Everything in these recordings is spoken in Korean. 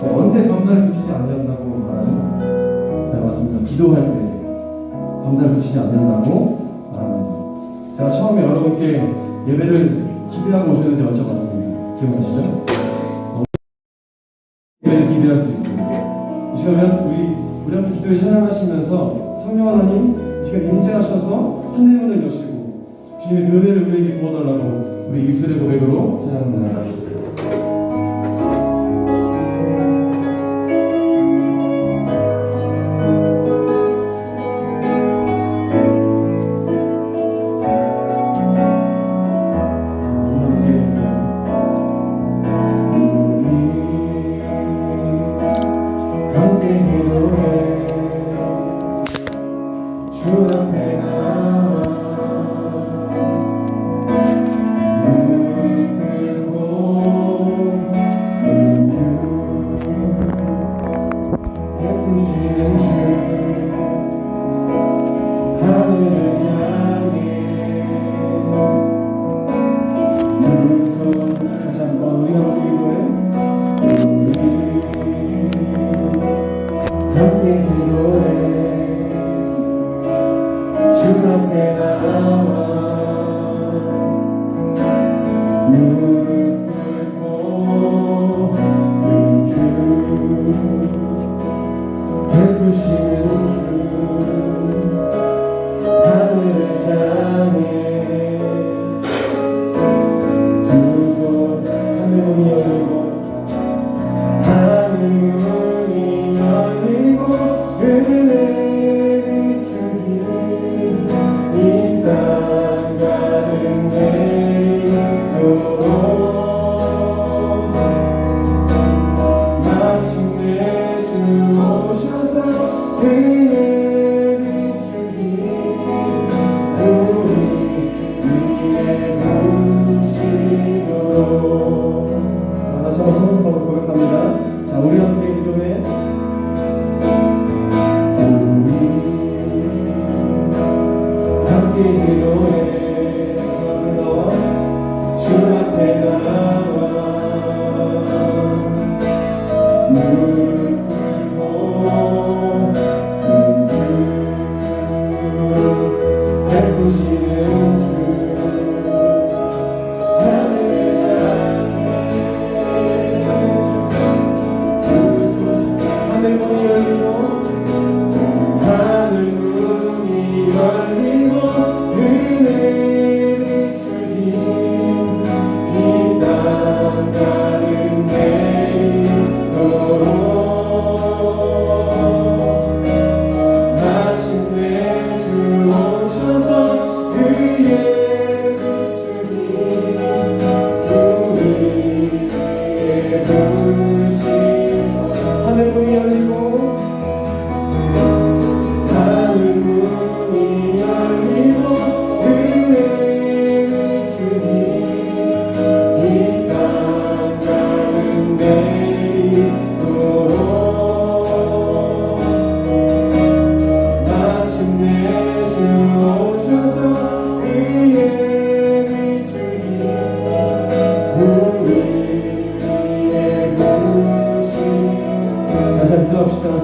언제 감사를 그치지 않는다고 말하죠? 네, 맞습니다. 기도할 때 감사를 그치지 않는다고 말합니다. 제가 처음에 여러분께 예배를 기대하고 오셨는데 여쭤봤습니다. 기억나시죠? 예배를 기대할 수 있습니다. 이 시간은 우리 함께 기도에 찬양하시면서 성령 하나님 이 시간 임재하셔서 하늘문을 여시고 주님의 그 은혜를 우리에게 부어달라고 우리 이술의 고백으로 찬양을 나갑시다.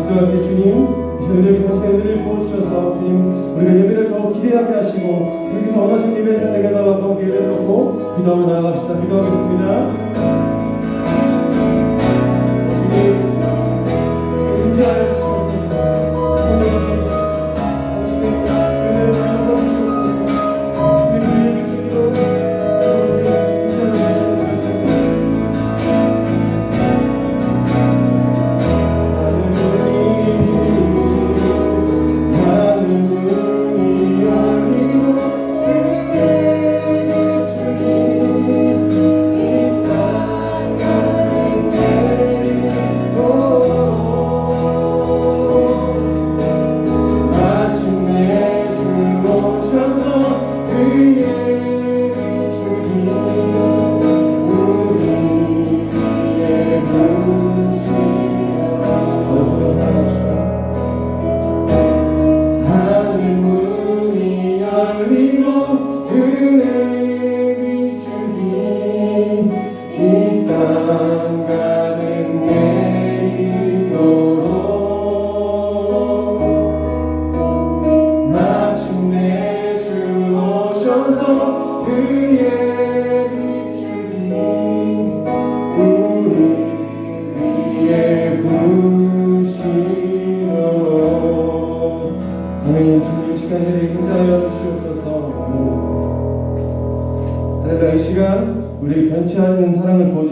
기도할 때 주님 우리에게 더 은혜를 부어주셔서 주님 우리가 예배를 더 기대하게 하시고 여기서 원하시는 예배 시간 되게 해달라고 예배를 놓고 기도하며 나아갑시다. 기도하겠습니다. 주님 임재하여 주시옵소서. 이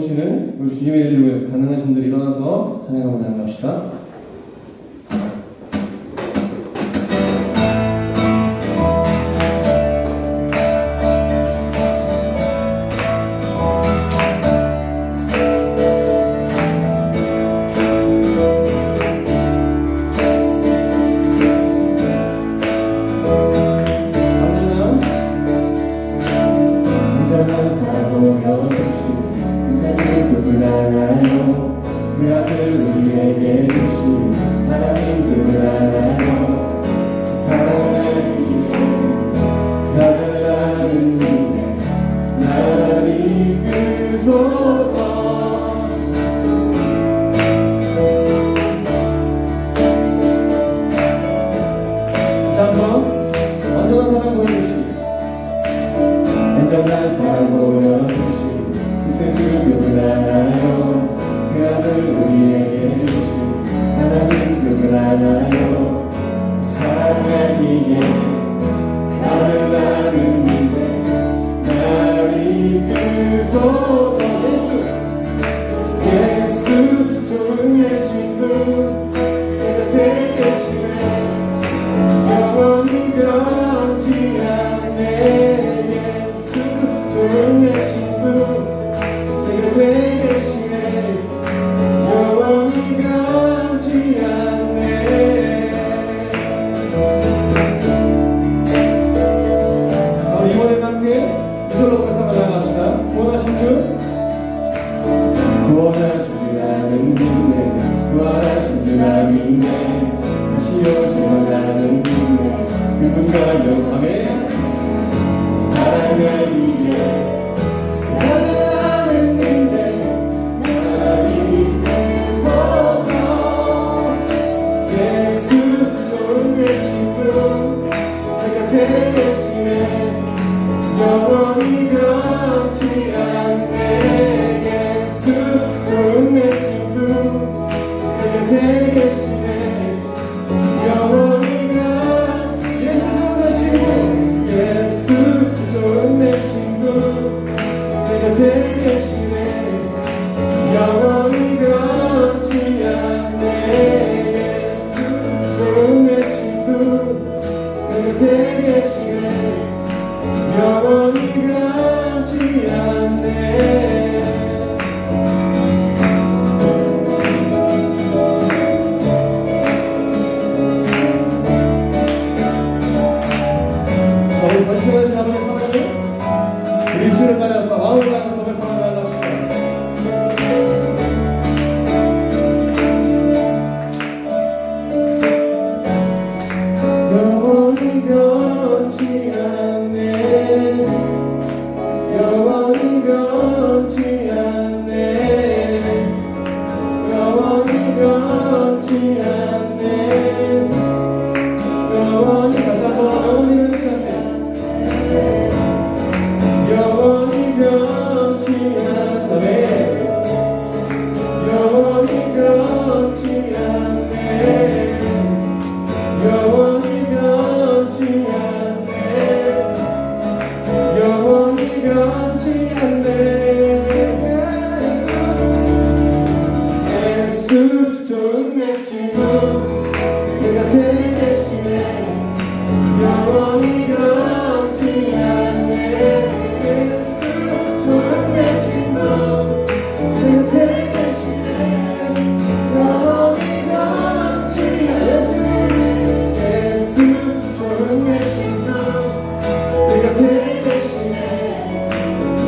도와주시는 우리 주님의 이름을 가능하신 분들 일어나서 찬양하고 나아갑시다. 그 아들 우리에게 주신 하나님들 알아요. 사랑을 위해 나를 나는 믿네 나를 이끄소서. 자, 한번 완전한 사랑 보여주시고 완전한 사랑 보여주신 희생주를 알아요. 그 아들 우리에게 주신 하나님 그분 알아요. 사랑을 위해 나를 나는 믿네 나를 이끄소서. 예수 좋은 내 친구 내 곁에 계시네 영원히 변치 않네. 예수 좋은 내 친구 내 곁에 계시네 영원히 변치 않네. 이번에 함께 이절로 고백하며 나아갑시다. 구원하신 주 구원하신 줄 나는 믿네 구원하신 줄 나는 믿네 다시 오시면 나는 믿네 그분과 영광에 사랑을 위해 나는 믿네 나를 이끄소서. 예수 좋은 내 친구 내 곁에 계시네 영원히 변치 않네. 예수 좋은 내 친구 내 곁에 계시네 영원히 변치. 예수 좋은 내 친구 내 곁에 계시네 영원히 변치 않네. 예수 좋은 내 친구 내 곁에 계시네 영원히 변치 않네. 저희 번쩍하신 아버지 하나님 우리 주를 따라서 마음을 따라서 고백하며 나아갑시다. 영원히 변치 않네 영원히 변치 않네 영원히 변치 않네 영원히 다시 한번 영원히 변치 않네 영원히 변치 않네 영원히 변치 않네 영원히 변치 않네. 예수 좋은 내 친구 내 곁에 계시네 영원히 변치 않네. 예수 좋은 내 친구 내 곁에 계시네 영원히 변치 않네. 예수 좋은 내 친구 내 곁에 계시네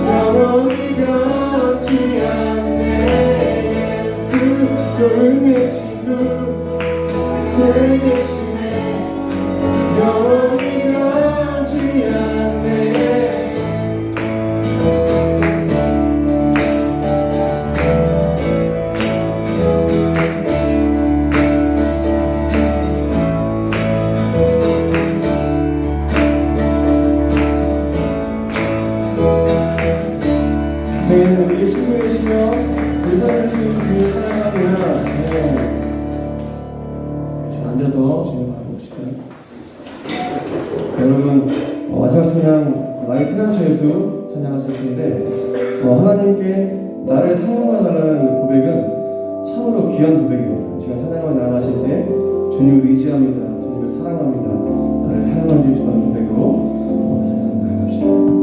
영원히 변치 않네. 예수 좋은 내 친구 내 곁에 계시네 영원히 변치 않네. 네, 우리 신부이시며 불가능한 주님 찬양하며 앉아서 진행 바라봅시다. 여러분 마지막 찬양 라이브 피난처 예수 찬양하실 텐데 하나님께 나를 사용하라는 고백은 참으로 귀한 고백입니다. 제가 찬양을 나아가실 때 주님을 의지합니다. 주님을 사랑합니다. 나를 사용해 주시는 고백으로 찬양 나아갑시다.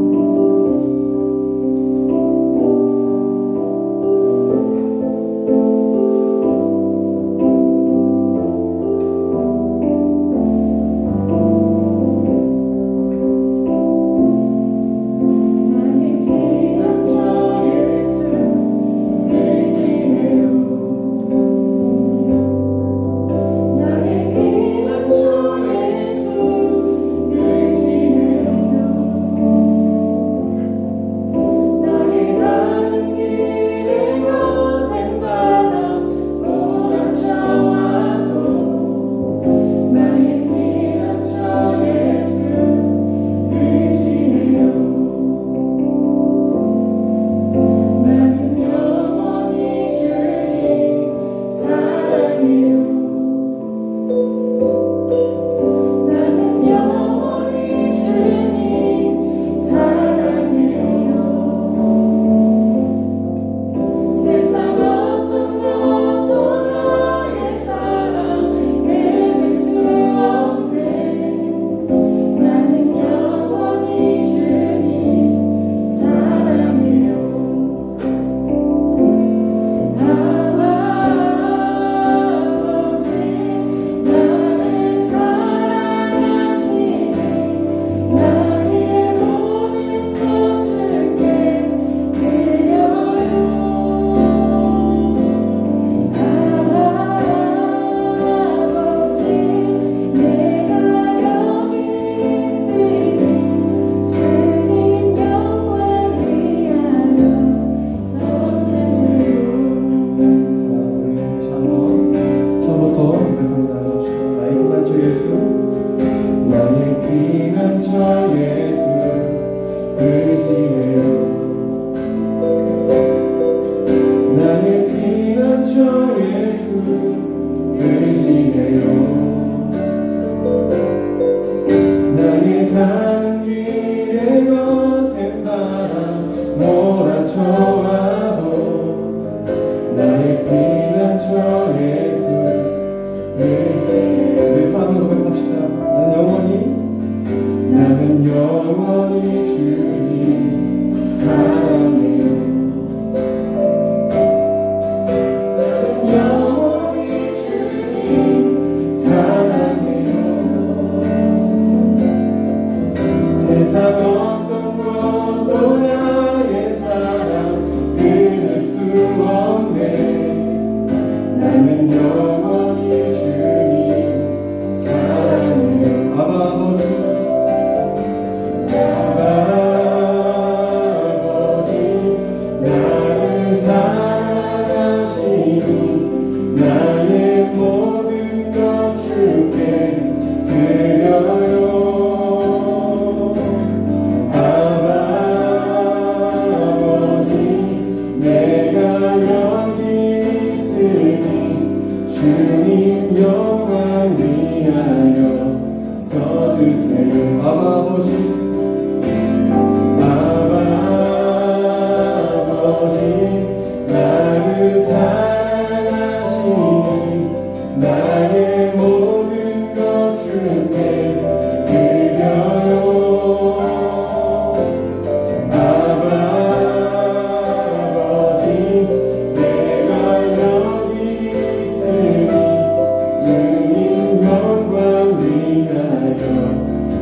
주님 영광 위하여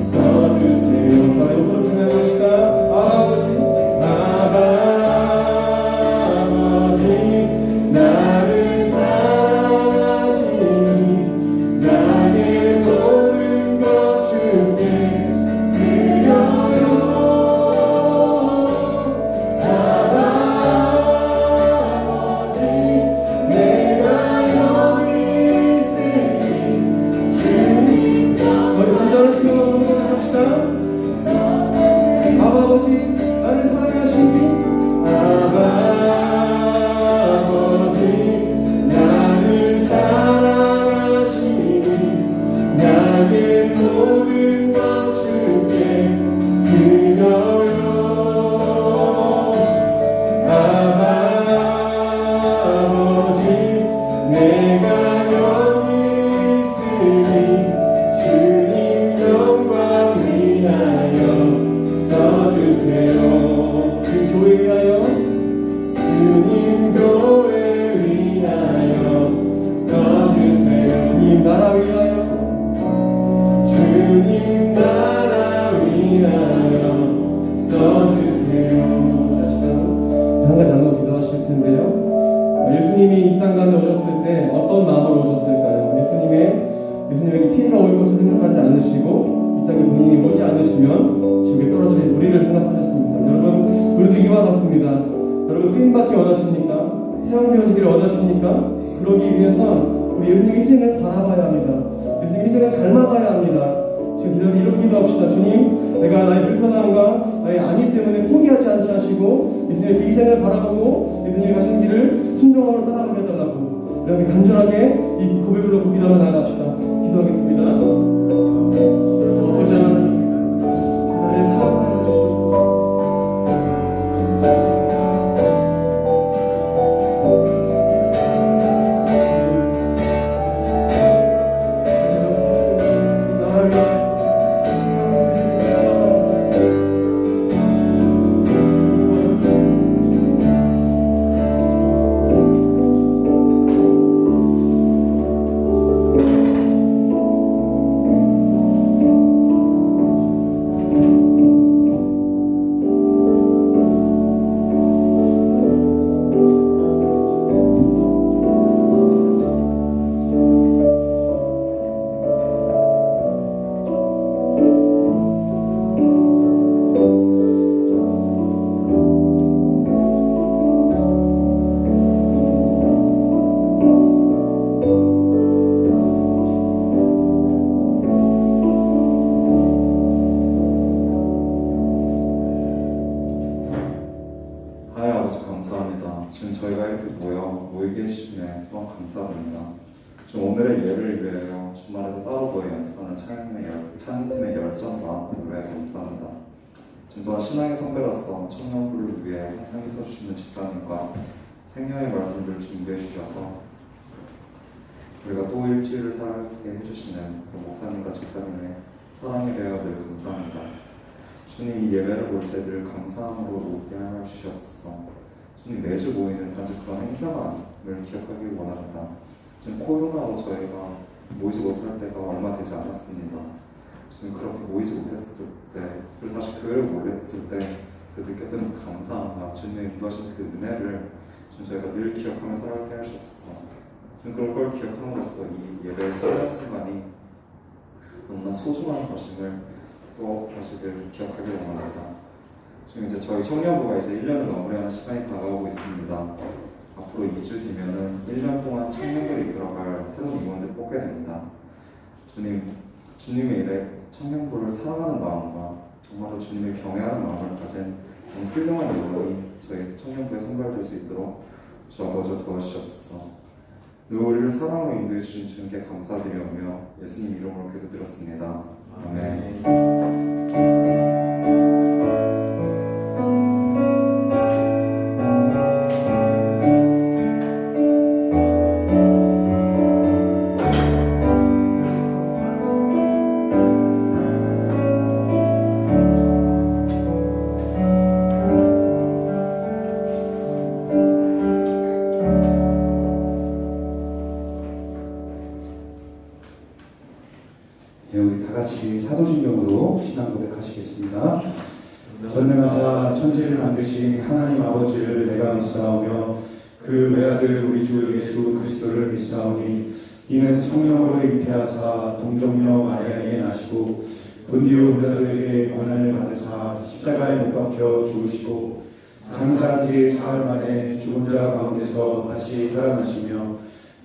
써주세요. 나라 위하여 주님 나라 위하여 써주세요. 한 가지 나눠 기도하실 텐데요. 예수님이 이 땅 가운데 오셨을 때 어떤 마음으로 오셨을까요? 예수님에게 피해가 올 것을 생각하지 않으시고 이 땅에 본인이 오지 않으시면 지옥에 떨어질 우리를 생각하셨습니다. 여러분, 우리도 이와 같습니다. 여러분, 쓰임받기 원하십니까? 사용되어지기를 원하십니까? 그러기 위해선 우리 예수님 희생을 바라봐야 합니다. 예수님 희생을 닮아가야 합니다. 지금 기도를 이렇게 기도합시다. 주님, 내가 나의 불편함과 나의 아니 때문에 포기하지 않게 하시고 예수님의 그 희생을 바라보고 예수님이 가신 길을 순종함으로 따라가게 해달라고 이렇게 간절하게 이 고백을 놓고 기도하며 나아갑시다. 기도하겠습니다. 아버지 하나님, 나를 사랑하여 주시옵소서. 지금 저희가 이렇게 모이게 해주시네. 또한 감사합니다. 좀 오늘의 예를 위하여 주말에도 따로 모여 연습하는 찬양팀의 열정과 노래 감사합니다. 좀 또한 신앙의 선배로서 청년부를 위해 항상 있어주시는 집사님과 생명의 말씀들을 준비해 주셔서 우리가 또 일주일을 살게 해주시는 그 목사님과 집사님의 사랑에 대하여 늘 감사합니다. 주님, 이 예배를 볼 때 늘 감사함으로 오게 하여 주시옵소서. 주님, 매주 모이는 단지 그런 행사만을 기억하기 원합니다. 지금 코로나로 저희가 모이지 못할 때가 얼마 되지 않았습니다. 지금 그렇게 모이지 못했을 때, 그리고 다시 교회를 모였을 때 그 느꼈던 그 감사함과 주님의 인도하신 그 은혜를 지금 저희가 늘 기억하며 살아가게 하시옵소서. 지금 그런 걸 기억함으로써 이 예배의 순간순간이 너무나 소중한 것임을 또 다시 늘 기억하기 원합니다. 지금 이제 저희 청년부가 이제 1년을 마무리하는 시간이 다가오고 있습니다. 앞으로 2주 뒤면은 1년 동안 청년부를 이끌어갈 새로운 임원들을 뽑게 됩니다. 주님의 일에 청년부를 사랑하는 마음과 정말로 주님을 경외하는 마음을 가진 훌륭한 임원이 저희 청년부에 선발될 수 있도록 주 아버지 도와주시옵소서. 늘 우리를 사랑으로 인도해 주신 주님께 감사드리오며 예수님 이름으로 기도드렸습니다. 아멘. 우리 다 같이 사도신경으로 신앙 고백하시겠습니다. 전능하사 천지를 만드신 하나님 아버지를 내가 믿사오며 그 외아들 우리 주 예수 그리스도를 믿사오니 이는 성령으로 잉태하사 동정녀 마리아에게 나시고 본디오 빌라도에게 고난을 받으사 십자가에 못 박혀 죽으시고 장사한 지 사흘 만에 죽은 자 가운데서 다시 살아나시며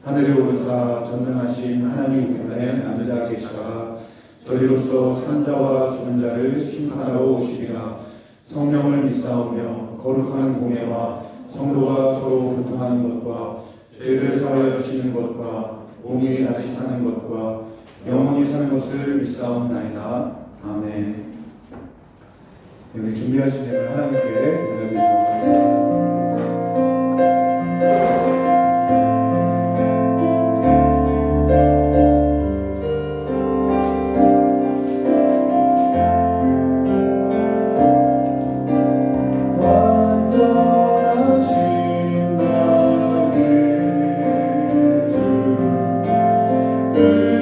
하늘에 오르사 전능하신 하나님 우편에 앉은 자 계시다가 저희로서 산 자와 죽은 자를 심판하러 오시리라. 성령을 믿사오며 거룩한 공예와 성도가 서로 교통하는 것과 죄를 사하여 주시는 것과 몸이 다시 사는 것과 영원히 사는 것을 믿사옵나이다. 아멘. 우리 준비하신 예를 하나님께 올려드리도록 하겠습니다. 주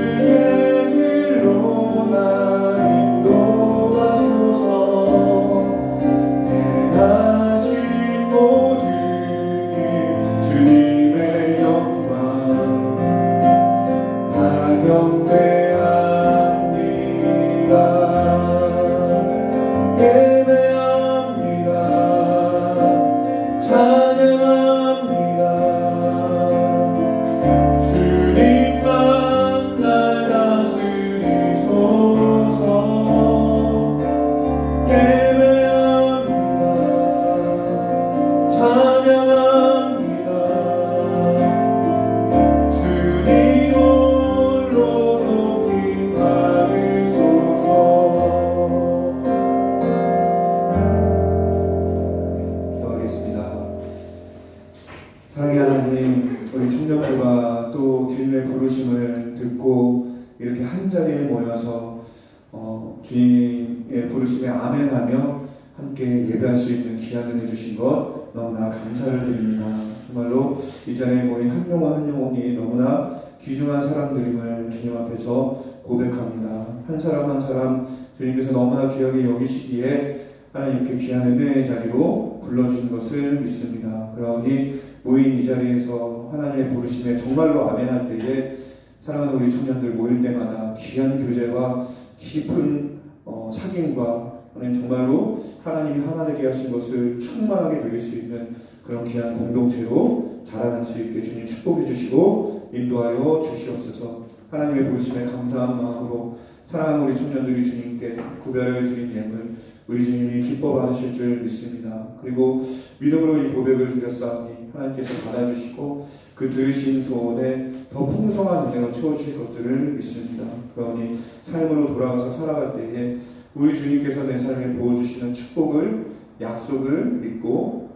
또 주님의 부르심을 듣고 이렇게 한 자리에 모여서 주님의 부르심에 아멘하며 함께 예배할 수 있는 귀한 은혜 주신 것 너무나 감사를 드립니다. 정말로 이 자리에 모인 한 영혼 한 영혼이 너무나 귀중한 사람들임을 주님 앞에서 고백합니다. 한 사람 한 사람 주님께서 너무나 귀하게 여기시기에 하나님 이렇게 귀한 은혜의 자리로 불러주신 것을 믿습니다. 그러니 모인 이 자리에서 하나님의 부르심에 정말로 아멘할 때에 사랑하는 우리 청년들 모일 때마다 귀한 교제와 깊은 사귐과 하나님 정말로 하나님이 하나 되게 하신 것을 충만하게 누릴 수 있는 그런 귀한 공동체로 자라날 수 있게 주님 축복해 주시고 인도하여 주시옵소서. 하나님의 부르심에 감사한 마음으로 사랑하는 우리 청년들이 주님께 구별을 드린 예물 우리 주님이 기뻐 받으실 줄 믿습니다. 그리고 믿음으로 이 고백을 드렸사오니 하나님께서 받아주시고 그 들으신 소원에 더 풍성한 은혜로 채워주실 것들을 믿습니다. 그러니 삶으로 돌아가서 살아갈 때에 우리 주님께서 내 삶에 부어주시는 축복을 약속을 믿고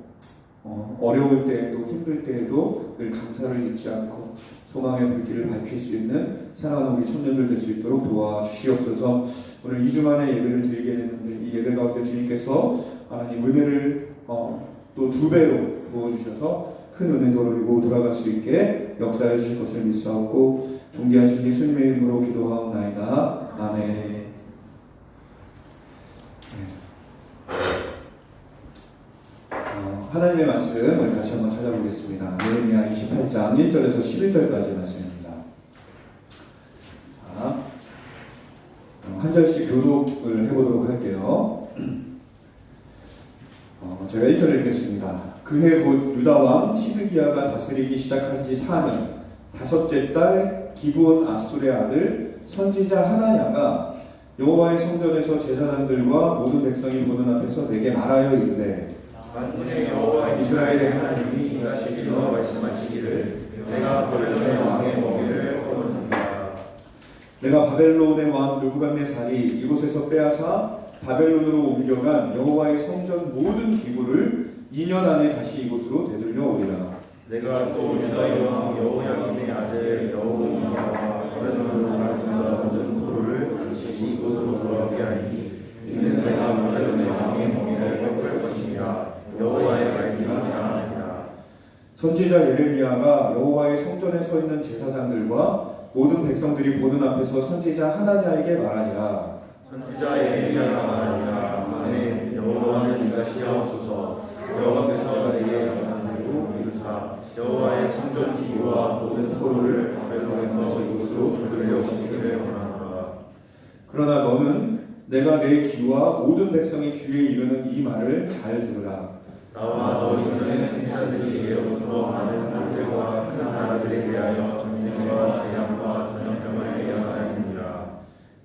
어려울 때에도 힘들 때에도 늘 감사를 잊지 않고 소망의 불길을 밝힐 수 있는 사랑하는 우리 청년들 될 수 있도록 도와주시옵소서. 오늘 2주 만에 예배를 드리게 됐는데 이 예배 가운데 주님께서 하나님 은혜를 또 2배로 부어주셔서 큰 은혜도를 이루고 돌아갈 수 있게 역사해 주실 것을 믿사옵고 존귀하신 예수님의 이름으로 기도하옵나이다. 아멘. 하나님의 말씀을 다시 한번 찾아보겠습니다. 예레미야 28장 1절에서 11절까지 말씀입니다. 자, 한 절씩 교독을 해보도록 할게요. 제가 1절을 읽겠습니다. 그해 곧 유다왕 시드기야가 다스리기 시작한 지 4년 다섯째 달 기브온 아술의 아들 선지자 하나냐가 여호와의 성전에서 제사장들과 모든 백성이 보는 앞에서 내게 말하여 이르되 만군의 여호와 이스라엘의 하나님이 일하시기로 말씀하시기를 내가 바벨론의 왕의 멍에를 거뒀느니라. 내가 바벨론의 왕 느부갓네살이 이곳에서 빼앗아 바벨론으로 옮겨간 여호와의 성전 모든 기구를 2년 안에 다시 이곳으로 되돌려 오리라. 내가 또 유다의 왕 여호야김의 아들 여호야와 바벨론으로 간 유다 모든 토를 다시 이곳으로 돌아오게 하리니 이는 내가 바벨론의 왕의 멍에를 꺾을 것이니라. 여호와의 말씀이니라. 선지자 예레미야가 여호와의 성전에 서 있는 제사장들과 모든 백성들이 보는 앞에서 선지자 하나냐에게 말하니라. 선지자 예레미야가 말하니라. 아멘. 여호와는 일하시옵소서. 여호와께서 내게 영광되고 이루사 여호와의 성전 기구와 모든 토를 바벨론에서 이곳으로 되돌려 오시기를 원하노라. 그러나 너는 내가 내 귀와 모든 백성의 귀에 이르는 이 말을 잘 들으라. 나와 너희 전에 선지자들이 예로부터 많은 나라들과 큰 나라들에 대하여 전쟁과 재앙과 전염병을 예언하였느니라.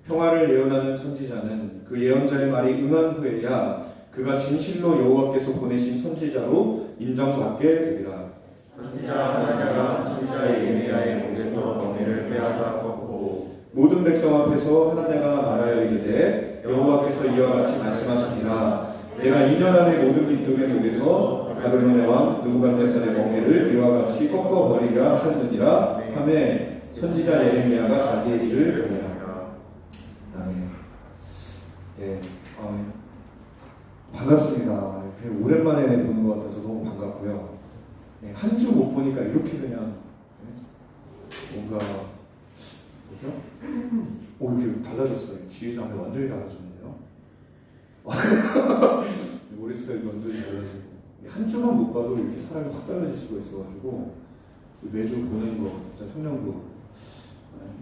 평화를 예언하는 선지자는 그 예언자의 말이 응한 후에야 그가 진실로 여호와께서 보내신 선지자로 인정받게 되리라. 선지자 하나냐가 선지자 예레미야의 목에서 멍에를 빼앗아 꺾고 모든 백성 앞에서 하나냐가 말하여 이르되 여호와께서 이와 같이 말씀하시니라. 내가 2년 안에 모든 민족의 목에서 바벨론의 왕 느부갓네살의 멍에를 이와 같이 꺾어버리라 하셨느니라 하매 선지자 예레미야가 자기의 일을 보니라. 아멘. 예, 반갑습니다. 그냥 오랜만에 보는 것 같아서 너무 반갑고요. 예, 한 주 못 보니까 이렇게 그냥 뭔가 뭐죠? 이렇게 달라졌어요. 지휘장이 완전히 달라졌네요. 머리 스타일도 완전히 달라지고 한 주만 못 봐도 이렇게 사람이 확 달라질 수가 있어가지고 매주 보는 거 진짜 청년부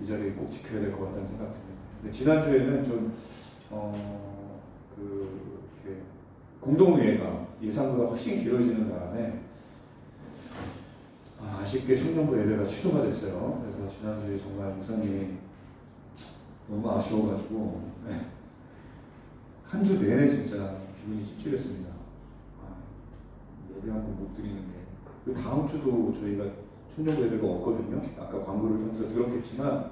이 자리에 꼭 지켜야 될 것 같다는 생각 듭니다. 근데 지난주에는 좀 이렇게 공동회의가 예상보다 훨씬 길어지는 바람에 아쉽게 청년부 예배가 취소가 됐어요. 그래서 지난주에 정말 목사님이 너무 아쉬워가지고 한 주 내내 진짜 기분이 찝찝했습니다. 예배 한 번 못 드리는 게. 다음 주도 저희가 청년부 예배가 없거든요. 아까 광고를 통해서 들었겠지만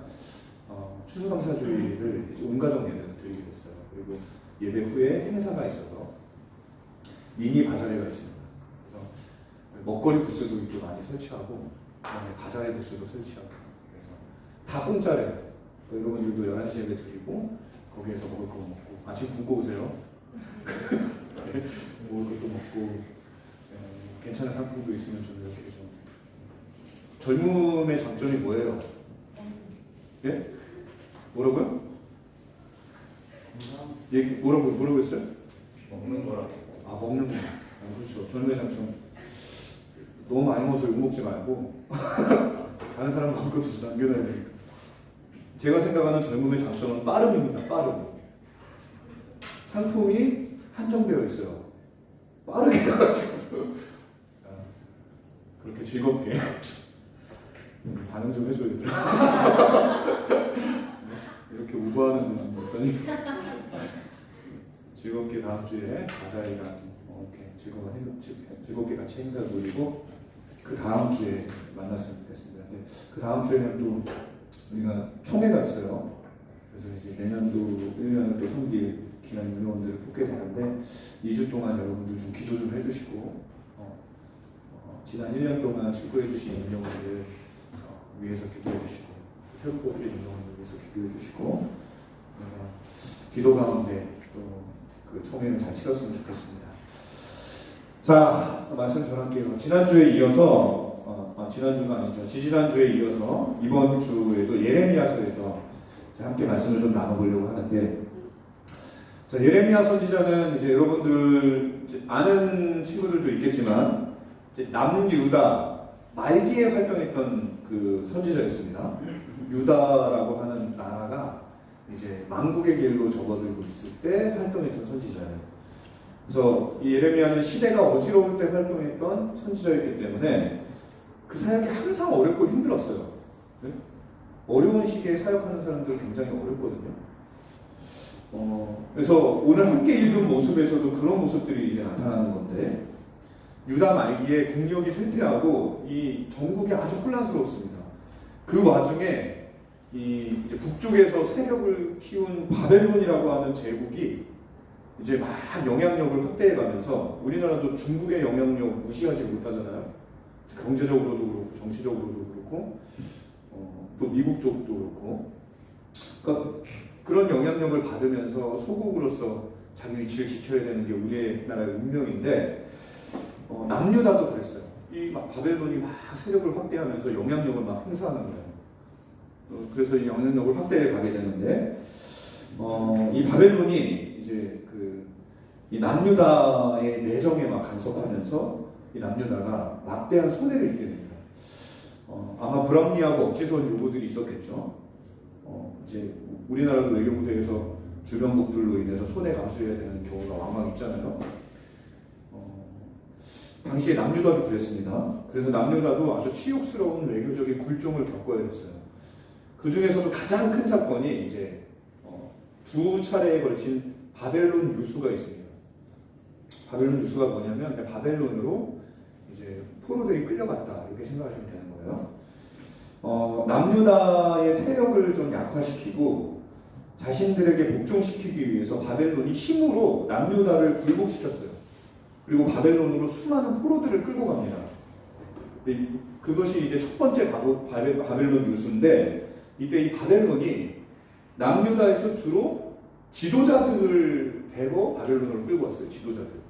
추수감사주의를 이제 온가정 예배를 드리게 됐어요. 그리고 예배 후에 행사가 있어서 미니 바자회가 있습니다. 그래서 먹거리 부스도 이렇게 많이 설치하고 그다음에 바자회 부스도 설치하고 그래서 다 공짜래요. 여러분들도 11시에 예배 드리고 거기에서 먹을 거 먹고 아침 굶고 오세요. 먹을 것도 먹고 괜찮은 상품도 있으면 좀 이렇게 좀. 젊음의 장점이 뭐예요? 예? 뭐라고요? 얘기 뭐라고 했어요? 먹는 거라. 아 먹는 거. 아, 그렇죠. 젊음의 장점. 너무 많이 먹어서 욕 먹지 말고 다른 사람 먹을 것도 남겨놔야 되니까. 제가 생각하는 젊음의 장점은 빠름입니다. 빠름. 상품이 한정되어 있어요. 빠르게 가가지고 그렇게 즐겁게 반응 좀 해줘야 돼. 이렇게 오버하는 목사님 즐겁게 다음 주에 바자회가 이렇게 즐겁게 같이 행사를 돌리고 그 다음 주에 만났으면 좋겠습니다. 근데 그 다음 주에는 또 우리가 총회가 있어요. 그래서 이제 내년도 1년을 또 섬길 귀한 임명원들을 뽑게 되는데 2주 동안 여러분들 좀 기도 좀 해주시고 지난 1년 동안 수고해 주신 임명원들 위해서 기도해 주시고 새로 뽑힐 임명원들 위해서 기도해 주시고 기도 가운데 또 그 총회를 잘 치렀으면 좋겠습니다. 자, 말씀 전할게요. 지난주에 이어서 지난주가 아니죠. 지지난주에 이어서 이번 주에도 예레미야서에서 함께 말씀을 좀 나눠보려고 하는데, 자, 예레미야 선지자는 이제 여러분들 이제 아는 친구들도 있겠지만 이제 남유다 말기에 활동했던 그 선지자였습니다. 유다라고 하는 나라가 이제 망국의 길로 접어들고 있을 때 활동했던 선지자예요. 그래서 이 예레미야는 시대가 어지러울 때 활동했던 선지자였기 때문에 그 사역이 항상 어렵고 힘들었어요. 네? 어려운 시기에 사역하는 사람들은 굉장히 어렵거든요. 그래서 오늘 함께 읽은 모습에서도 그런 모습들이 이제 나타나는 건데, 유다 말기에 국력이 쇠퇴하고 이 전국이 아주 혼란스러웠습니다. 그 와중에 이제 북쪽에서 세력을 키운 바벨론이라고 하는 제국이 이제 막 영향력을 확대해가면서, 우리나라도 중국의 영향력 무시하지 못하잖아요. 경제적으로도 그렇고 정치적으로도 그렇고 또 미국 쪽도 그렇고, 그러니까 그런 영향력을 받으면서 소국으로서 자기 위치를 지켜야 되는 게 우리나라의 운명인데, 남유다도 그랬어요. 이 막 바벨론이 막 세력을 확대하면서 영향력을 막 행사하는 거예요. 그래서 이 영향력을 확대해 가게 되는데, 이 바벨론이 이제 이 남유다의 내정에 막 간섭하면서 이 남유다가 막대한 손해를 입게 됩니다. 아마 불합리하고 억지스러운 요구들이 있었겠죠. 이제 우리나라도 외교부대에서 주변국들로 인해서 손해 감수해야 되는 경우가 왕왕 있잖아요. 당시에 남유다도 그랬습니다. 그래서 남유다도 아주 치욕스러운 외교적인 굴종을 겪어야 했어요. 그 중에서도 가장 큰 사건이 이제 두 차례에 걸친 바벨론 유수가 있습니다. 바벨론 유수가 뭐냐면 바벨론으로 이제 포로들이 끌려갔다, 이렇게 생각하시면 되는 거예요. 남유다의 세력을 좀 약화시키고 자신들에게 복종시키기 위해서 바벨론이 힘으로 남유다를 굴복시켰어요. 그리고 바벨론으로 수많은 포로들을 끌고 갑니다. 그것이 이제 첫 번째 바벨론 유수인데, 이때 이 바벨론이 남유다에서 주로 지도자들을 대거 바벨론으로 끌고 왔어요. 지도자들.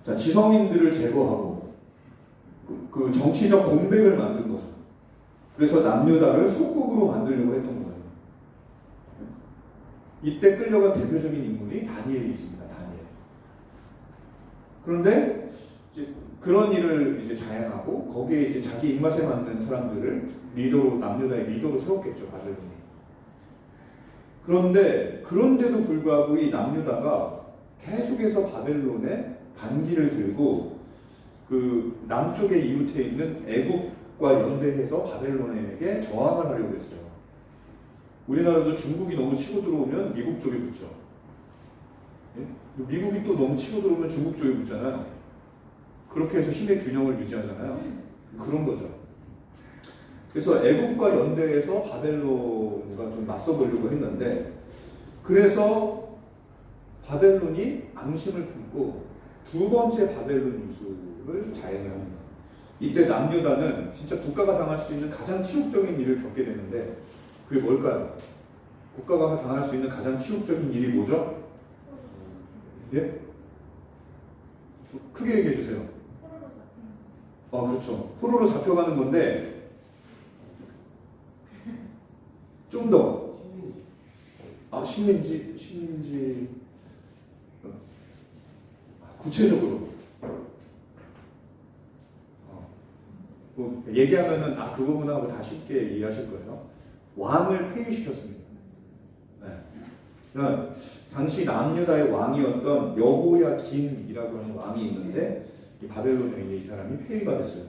자, 지성인들을 제거하고 그 정치적 공백을 만든 거죠. 그래서 남유다를 속국으로 만들려고 했던 거예요. 이때 끌려간 대표적인 인물이 다니엘이 있습니다. 다니엘. 그런데 이제 그런 일을 이제 자행하고 거기에 이제 자기 입맛에 맞는 사람들을 리더로, 남유다의 리더로 세웠겠죠, 바벨론이. 그런데도 불구하고 이 남유다가 계속해서 바벨론에 반기를 들고 그 남쪽에 이웃해 있는 애국과 연대해서 바벨론에게 저항을 하려고 했어요. 우리나라도 중국이 너무 치고 들어오면 미국 쪽에 붙죠. 미국이 또 너무 치고 들어오면 중국 쪽에 붙잖아요. 그렇게 해서 힘의 균형을 유지하잖아요. 그런 거죠. 그래서 애국과 연대해서 바벨론과 좀 맞서보려고 했는데, 그래서 바벨론이 앙심을 품고 두 번째 바벨론 유수를 자행을 합니다. 이때 남유다는 진짜 국가가 당할 수 있는 가장 치욕적인 일을 겪게 되는데 그게 뭘까요? 국가가 당할 수 있는 가장 치욕적인 일이 뭐죠? 예? 크게 얘기해 주세요. 그렇죠. 포로로 잡혀가는 건데 좀 더 식민지 구체적으로 뭐 얘기하면은 그거구나 하고 다 쉽게 이해하실 거예요. 왕을 폐위시켰습니다. 네. 그러니까 당시 남유다의 왕이었던 여호야김이라고 하는 왕이 있는데 이 바벨론에 의해 이 사람이 폐위가 됐어요.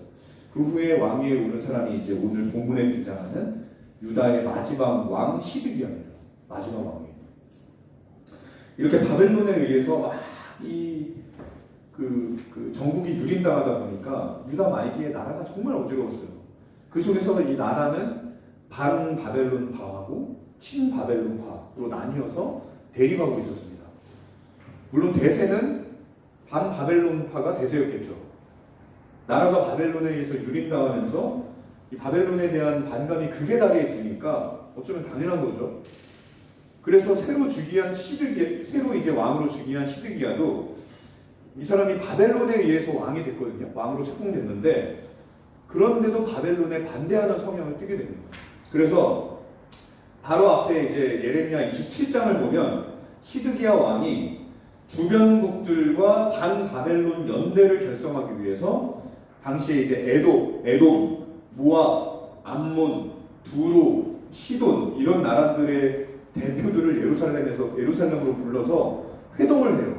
그 후에 왕위에 오른 사람이 이제 오늘 본문에 등장하는 유다의 마지막 왕 시드기야입니다. 마지막 왕이에요. 이렇게 바벨론에 의해서 막 그 전국이 유린당하다 보니까 유다 말기에 나라가 정말 어지러웠어요. 그 속에서 이 나라는 반 바벨론파하고 친 바벨론파로 나뉘어서 대립하고 있었습니다. 물론 대세는 반 바벨론파가 대세였겠죠. 나라가 바벨론에 의해서 유린당하면서 이 바벨론에 대한 반감이 극에 달해 있으니까 어쩌면 당연한 거죠. 그래서 새로 이제 왕으로 즉위한 시드기야도 이 사람이 바벨론에 의해서 왕이 됐거든요. 왕으로 책봉됐는데 그런데도 바벨론에 반대하는 성향을 띠게 됩니다. 그래서 바로 앞에 이제 예레미야 27장을 보면 시드기야 왕이 주변국들과 반 바벨론 연대를 결성하기 위해서 당시에 이제 에돔, 모압, 암몬, 두로, 시돈 이런 나라들의 대표들을 예루살렘으로 불러서 회동을 해요.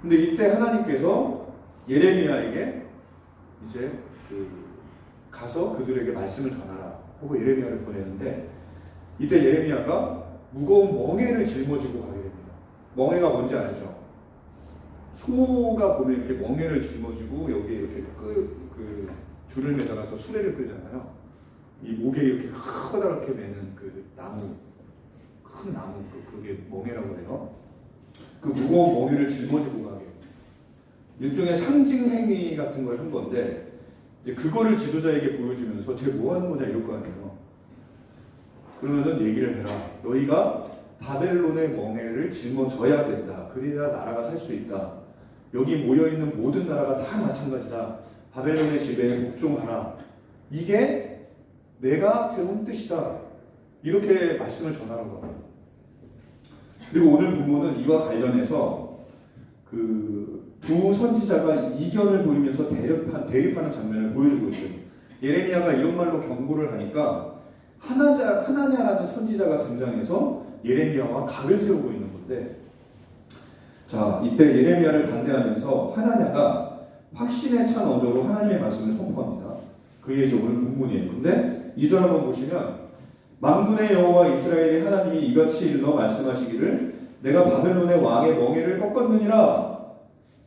근데 이때 하나님께서 예레미야에게 이제 가서 그들에게 말씀을 전하라 하고 예레미야를 보내는데 이때 예레미야가 무거운 멍에를 짊어지고 가게 됩니다. 멍에가 뭔지 알죠? 소가 보면 이렇게 멍에를 짊어지고 여기에 이렇게 그 줄을 매달아서 수레를 끌잖아요. 이 목에 이렇게 커다랗게 매는 그 나무, 큰 나무, 그게 멍에라고 해요. 그 무거운 멍에를 짊어지고 가게. 일종의 상징 행위 같은 걸 한 건데 이제 그거를 지도자에게 보여주면서 쟤 뭐 하는 거냐 이럴 거 아니에요. 그러면은 얘기를 해라. 너희가 바벨론의 멍에를 짊어져야 된다. 그래야 나라가 살 수 있다. 여기 모여있는 모든 나라가 다 마찬가지다. 바벨론의 지배에 복종하라. 이게 내가 세운 뜻이다. 이렇게 말씀을 전하라고 합니다. 그리고 오늘 본문은 이와 관련해서 두 선지자가 이견을 보이면서 대립하는 장면을 보여주고 있어요. 예레미야가 이런 말로 경고를 하니까 하나냐라는 선지자가 등장해서 예레미야와 각을 세우고 있는 건데, 자, 이때 예레미야를 반대하면서 하나냐가 확신에 찬 어조로 하나님의 말씀을 선포합니다. 그게 이제 오늘 본문이에요. 근데 2절 한번 보시면 만군의 여호와 이스라엘의 하나님이 이같이 일러 말씀하시기를 내가 바벨론의 왕의 멍에를 꺾었느니라.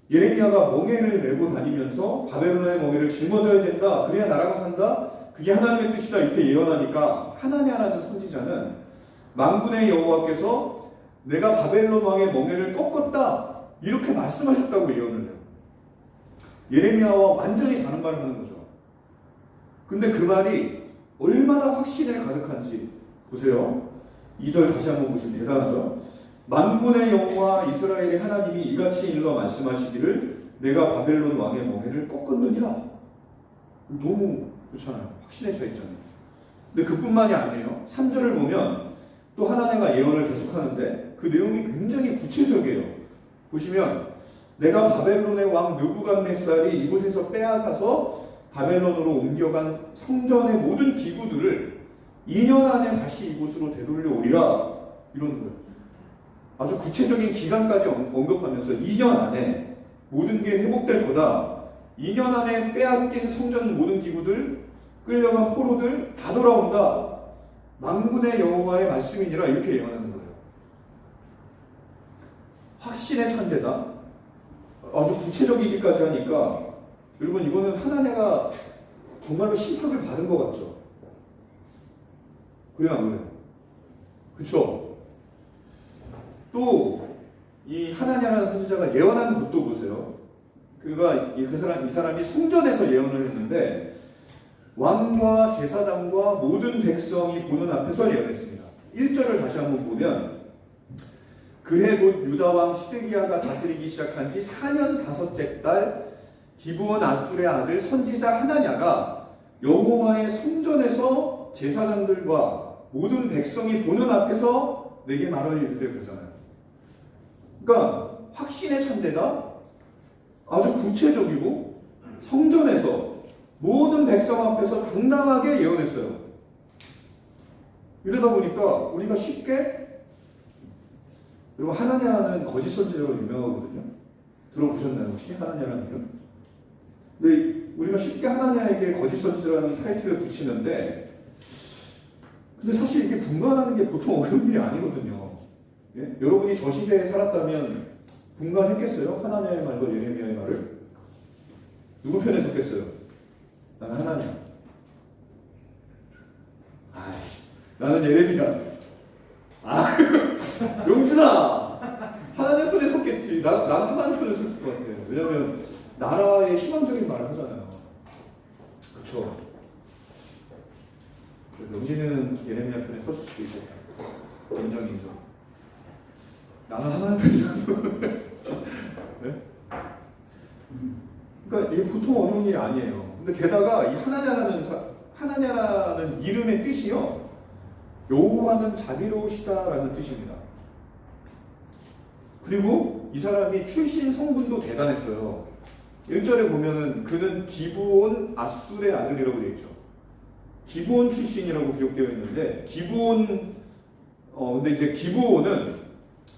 예레미야가 멍에를 메고 다니면서 바벨론의 멍에를 짊어져야 된다. 그래야 나라가 산다. 그게 하나님의 뜻이다. 이렇게 예언하니까 하나냐라는 선지자는 만군의 여호와께서 내가 바벨론 왕의 멍에를 꺾었다. 이렇게 말씀하셨다고 예언을 해요. 예레미야와 완전히 다른 말을 하는 거죠. 근데 그 말이 얼마나 확신에 가득한지 보세요. 2절 다시 한번 보시면 대단하죠. 만군의 여호와 이스라엘의 하나님이 이같이 일러 말씀하시기를 내가 바벨론 왕의 멍에를 꺾었느니라. 너무 그렇잖아요. 확신에 차 있잖아요. 근데 그뿐만이 아니에요. 3절을 보면 또 하나님과 예언을 계속하는데 그 내용이 굉장히 구체적이에요. 보시면 내가 바벨론의 왕 느부갓네살이 이곳에서 빼앗아서 바벨론으로 옮겨간 성전의 모든 기구들을 2년 안에 다시 이곳으로 되돌려 오리라. 이러는 거예요. 아주 구체적인 기간까지 언급하면서 2년 안에 모든 게 회복될 거다. 2년 안에 빼앗긴 성전 모든 기구들, 끌려간 포로들 다 돌아온다. 만군의 여호와의 말씀이니라. 이렇게 예언하는 거예요. 확신에 찬 데다 아주 구체적이기까지 하니까 여러분 이거는 하나님가 정말로 심판을 받은 것 같죠? 그래요 안 그래요? 그쵸? 또 이 하나냐라는 선지자가 예언한 것도 보세요. 이 사람이 성전에서 예언을 했는데 왕과 제사장과 모든 백성이 보는 앞에서 예언했습니다. 1절을 다시 한번 보면 그해 곧 유다 왕 시드기야가 다스리기 시작한 지 4년 5째 달 기브온 아술의 아들 선지자 하나냐가 여호와의 성전에서 제사장들과 모든 백성이 보는 앞에서 내게 말하여 이르되 그러잖아요. 그러니까 확신의 천대다. 아주 구체적이고 성전에서 모든 백성 앞에서 당당하게 예언했어요. 이러다 보니까 우리가 쉽게, 여러분 하나냐는 거짓 선지자로 유명하거든요. 들어보셨나요 혹시 하나냐라는 이름? 근데 우리가 쉽게 하나냐에게 거짓 선지자라는 타이틀을 붙이는데, 근데 사실 이게 분간하는 게 보통 어려운 일이 아니거든요. 예? 여러분이 저 시대에 살았다면 분간했겠어요? 하나냐의 말과 예레미야의 말을? 누구 편에 섰겠어요? 나는 하나냐. 나는 예레미야. 용준아! 하나님 편에 섰겠지. 나는 하나님 편에 섰을 것 같아요. 왜냐면 나라의 희망적인 말을 하잖아요. 그쵸? 용진이는 예레미야 편에 섰을 수도 있고. 인정. 나는 하나님 편에 섰어. 네? 그러니까 이게 보통 어려운 일이 아니에요. 근데 게다가 이 하나냐라는 이름의 뜻이요, 여호와는 자비로우시다라는 뜻입니다. 그리고 이 사람이 출신 성분도 대단했어요. 1절에 보면은 그는 기브온 아술의 아들이라고 되어 있죠. 기브온 출신이라고 기록되어 있는데, 근데 이제 기브온은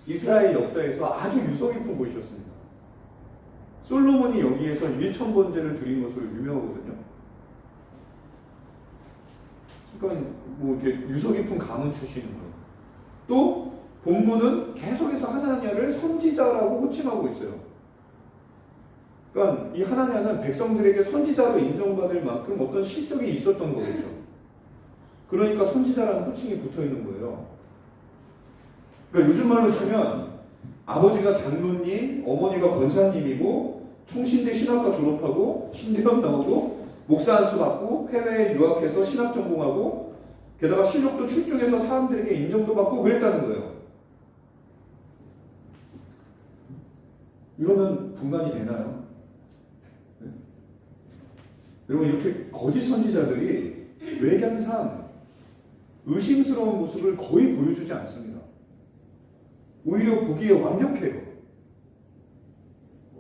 이스라엘 역사에서 아주 유서 깊은 곳이었습니다. 솔로몬이 여기에서 1000번제를 드린 것으로 유명하거든요. 그러니까 뭐 이렇게 유서 깊은 가문 출신인 거예요. 또 본문은 계속해서 하나냐를 선지자라고 호칭하고 있어요. 그러니까 이 하나냐는 백성들에게 선지자로 인정받을 만큼 어떤 실적이 있었던 거겠죠. 그러니까 선지자라는 호칭이 붙어 있는 거예요. 그러니까 요즘 말로 치면 아버지가 장로님, 어머니가 권사님이고 총신대 신학과 졸업하고 신대원 나오고 목사 안수 받고 해외에 유학해서 신학 전공하고 게다가 실력도 출중해서 사람들에게 인정도 받고 그랬다는 거예요. 이러면 분간이 되나요? 네? 여러분, 이렇게 거짓 선지자들이 외견상 의심스러운 모습을 거의 보여주지 않습니다. 오히려 보기에 완벽해요.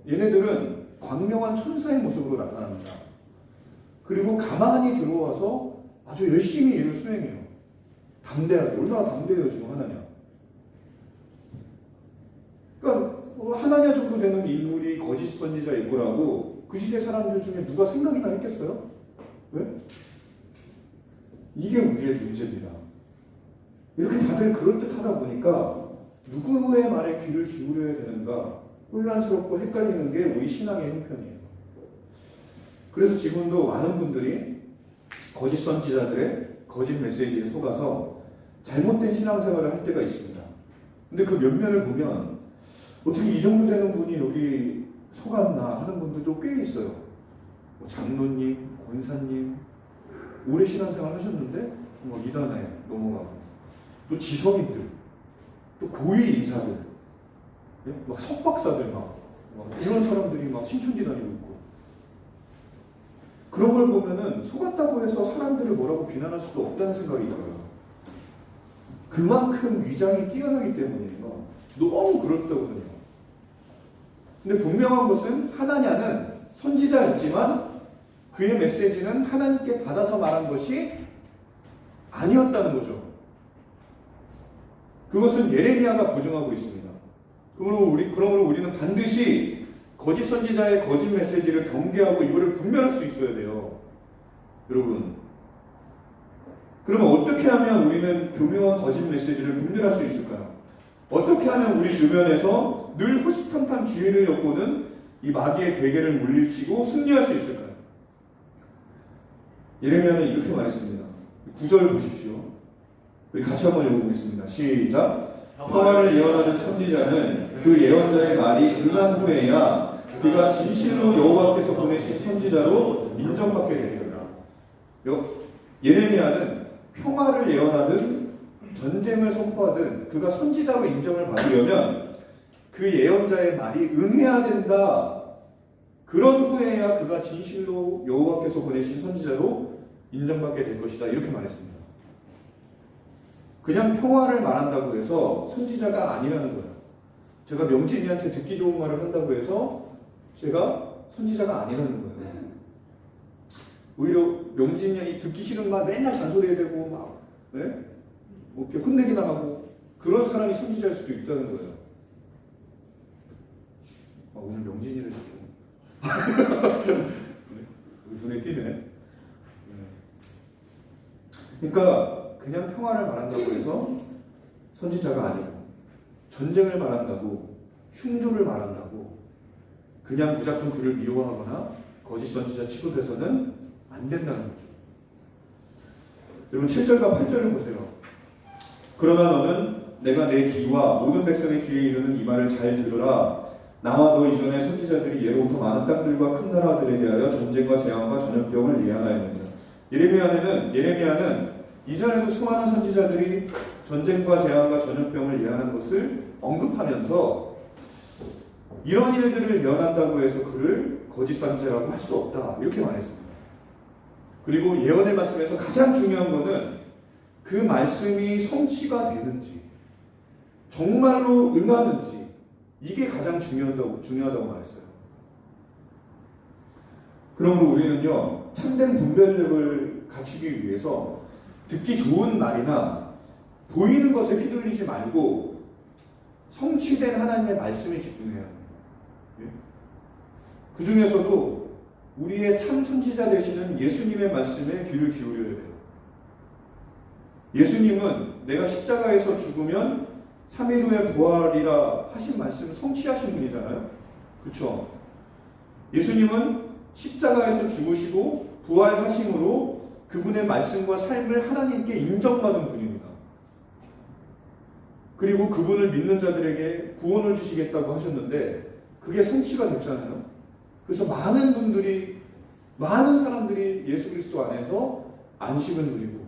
얘네들은 광명한 천사의 모습으로 나타납니다. 그리고 가만히 들어와서 아주 열심히 일을 수행해요. 담대하게. 얼마나 담대해요 지금 하나냐. 그러니까 하나냐 정도 되는 인물이 거짓 선지자일 거라고 그 시대 사람들 중에 누가 생각이나 했겠어요? 왜? 이게 우리의 문제입니다. 이렇게 다들 그럴듯하다 보니까 누구의 말에 귀를 기울여야 되는가 혼란스럽고 헷갈리는 게 우리 신앙의 형편이에요. 그래서 지금도 많은 분들이 거짓 선지자들의 거짓 메시지에 속아서 잘못된 신앙생활을 할 때가 있습니다. 근데 그 면면을 보면 어떻게 이 정도 되는 분이 여기 속았나 하는 분들도 꽤 있어요. 뭐 장로님, 권사님, 오래 신앙생활 하셨는데 뭐 이단에 넘어가고, 또 지성인들, 또 고위 인사들, 예? 막 석박사들 막 이런 사람들이 막 신천지 다니고 있고, 그런 걸 보면은 속았다고 해서 사람들을 뭐라고 비난할 수도 없다는 생각이 들어요. 그만큼 위장이 뛰어나기 때문이에요. 너무 그렇다거든요. 근데 분명한 것은 하나냐는 선지자였지만 그의 메시지는 하나님께 받아서 말한 것이 아니었다는 거죠. 그것은 예레미야가 보증하고 있습니다. 그러므로 우리는 반드시 거짓 선지자의 거짓 메시지를 경계하고 이거를 분별할 수 있어야 돼요. 여러분. 그러면 어떻게 하면 우리는 교묘한 거짓 메시지를 분별할 수 있을까요? 어떻게 하면 우리 주변에서 늘 호시탐탐 기회를 엿보는 이 마귀의 괴계를 물리치고 승리할 수 있을까요? 예레미야는 이렇게 말했습니다. 9절 보십시오. 우리 같이 한번 읽어보겠습니다. 시작. 평화를 예언하는 선지자는 그 예언자의 말이 응한 후에야 그가 진실로 여호와께서 보내신 선지자로 인정받게 되리라. 예레미야는 평화를 예언하든 전쟁을 선포하든 그가 선지자로 인정을 받으려면 그 예언자의 말이 응해야 된다. 그런 후에야 그가 진실로 여호와께서 보내신 선지자로 인정받게 될 것이다. 이렇게 말했습니다. 그냥 평화를 말한다고 해서 선지자가 아니라는 거예요. 제가 명진이한테 듣기 좋은 말을 한다고 해서 제가 선지자가 아니라는 거예요. 오히려 명진이 듣기 싫은 말 맨날 잔소리해대고 막 뭐 이렇게 혼내기 나가고 그런 사람이 선지자일 수도 있다는 거예요. 오늘 명진이를 듣고 눈에 띄네. 그러니까 그냥 평화를 말한다고 해서 선지자가 아니고 전쟁을 말한다고 흉조를 말한다고 그냥 무작정 그를 미워하거나 거짓 선지자 취급해서는 안 된다는 거죠. 여러분 7절과 8절을 보세요. 그러나 너는 내가 내 귀와 모든 백성의 귀에 이르는 이 말을 잘 들으라. 나와 너 이전에 선지자들이 예로부터 많은 땅들과 큰 나라들에 대하여 전쟁과 재앙과 전염병을 예언하였느니라. 예레미야는 이전에도 수많은 선지자들이 전쟁과 재앙과 전염병을 예언한 것을 언급하면서 이런 일들을 예언한다고 해서 그를 거짓 선지자라고 할 수 없다. 이렇게 말했습니다. 그리고 예언의 말씀에서 가장 중요한 것은 그 말씀이 성취가 되는지 정말로 응하는지 이게 가장 중요하다고 말했어요. 그러므로 우리는요 참된 분별력을 갖추기 위해서 듣기 좋은 말이나 보이는 것에 휘둘리지 말고 성취된 하나님의 말씀에 집중해야 합니다. 그 중에서도 우리의 참 선지자 되시는 예수님의 말씀에 귀를 기울여야 돼요. 예수님은 내가 십자가에서 죽으면 3일 후에 부활이라 하신 말씀 성취하신 분이잖아요. 그렇죠? 예수님은 십자가에서 죽으시고 부활하심으로 그분의 말씀과 삶을 하나님께 인정받은 분입니다. 그리고 그분을 믿는 자들에게 구원을 주시겠다고 하셨는데 그게 성취가 됐잖아요. 그래서 많은 사람들이 예수 그리스도 안에서 안식을 누리고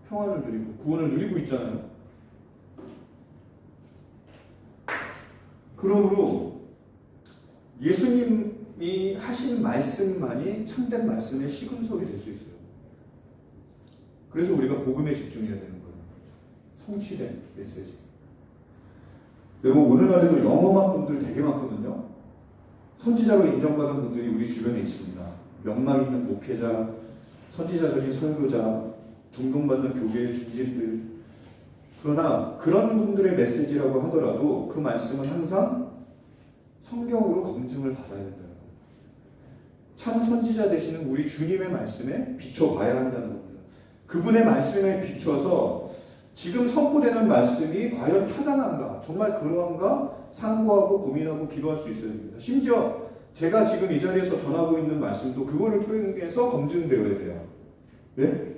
평안을 누리고 구원을 누리고 있잖아요. 그러므로 예수님이 하신 말씀만이 참된 말씀의 시금석이 될 수 있어요. 그래서 우리가 복음에 집중해야 되는 거예요. 성취된 메시지. 여러분 오늘날에도 영험한 분들 되게 많거든요. 선지자로 인정받은 분들이 우리 주변에 있습니다. 명망 있는 목회자, 선지자적인 설교자, 존경받는 교계의 중진들. 그러나 그런 분들의 메시지라고 하더라도 그 말씀은 항상 성경으로 검증을 받아야 된다는 거예요. 참 선지자 되시는 우리 주님의 말씀에 비춰봐야 한다는 겁니다. 그분의 말씀에 비춰서 지금 선포되는 말씀이 과연 타당한가, 정말 그러한가 상고하고 고민하고 기도할 수 있어야 됩니다. 심지어 제가 지금 이 자리에서 전하고 있는 말씀도 그거를 통해서 검증되어야 돼요. 네?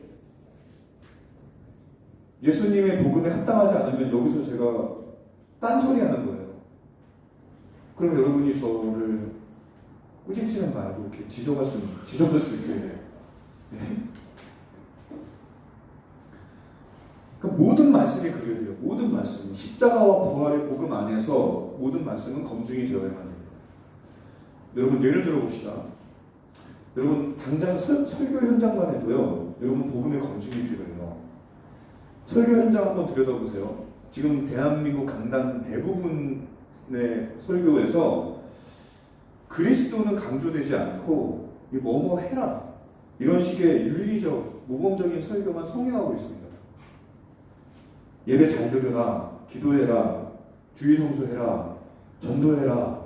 예수님의 복음에 합당하지 않으면 여기서 제가 딴소리 하는 거예요. 그럼 여러분이 저를 꾸짖지는 말고 이렇게 지적할 수 있어야 돼요. 네? 그러니까 모든 말씀이 그래요. 모든 말씀. 십자가와 부활의 복음 안에서 모든 말씀은 검증이 되어야만 됩니다. 여러분 예를 들어봅시다. 여러분 당장 설교 현장만 해도요. 여러분 복음의 검증이 필요해요. 설교 현장 한번 들여다보세요. 지금 대한민국 강단 대부분의 설교에서 그리스도는 강조되지 않고 뭐뭐 해라 이런 식의 윤리적 모범적인 설교만 성행하고 있습니다. 예배 잘 들으라, 기도해라, 주의 성수해라, 전도해라,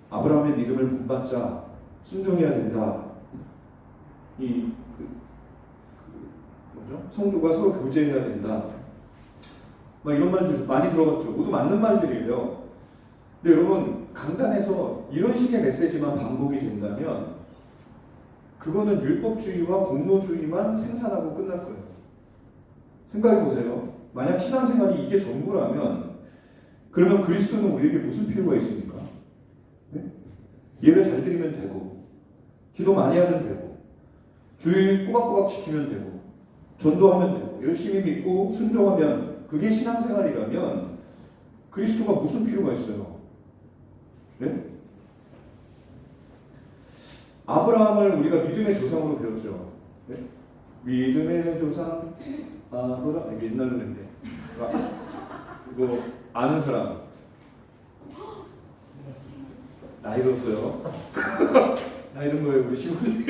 아브라함의 믿음을 본받자, 순종해야 된다. 성도가 서로 교제해야 된다. 막 이런 말들 많이 들어봤죠. 모두 맞는 말들이에요. 근데 여러분 강단에서 이런 식의 메시지만 반복이 된다면 그거는 율법주의와 공로주의만 생산하고 끝날 거예요. 생각해 보세요. 만약 신앙생활이 이게 전부라면 그러면 그리스도는 우리에게 무슨 필요가 있습니까? 네? 예배 잘 드리면 되고, 기도 많이 하면 되고, 주일 꼬박꼬박 지키면 되고, 전도하면 되고, 열심히 믿고 순종하면 그게 신앙생활이라면 그리스도가 무슨 필요가 있어요? 네? 아브라함을 우리가 믿음의 조상으로 배웠죠. 네? 믿음의 조상 아브라함, 이게 옛날 노래인데 이거 아는 사람 나이 들었어요. 나이 든 거예요 우리 시골이.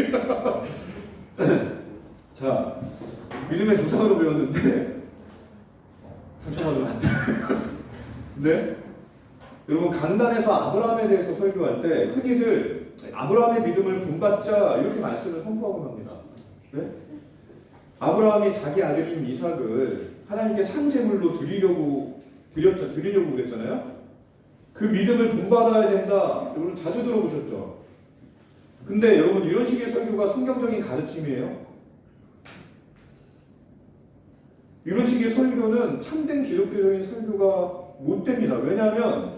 자, 믿음의 조상으로 배웠는데 상처받으면 안 돼. 네? 여러분 강단에서 아브라함에 대해서 설교할 때 흔히들 아브라함의 믿음을 본받자 이렇게 말씀을 선포하고 합니다. 네? 아브라함이 자기 아들인 이삭을 하나님께 산제물로 드리려고 그랬잖아요. 그 믿음을 본받아야 된다. 여러분 자주 들어보셨죠? 근데 여러분 이런 식의 설교가 성경적인 가르침이에요? 이런 식의 설교는 참된 기독교적인 설교가 못 됩니다. 왜냐하면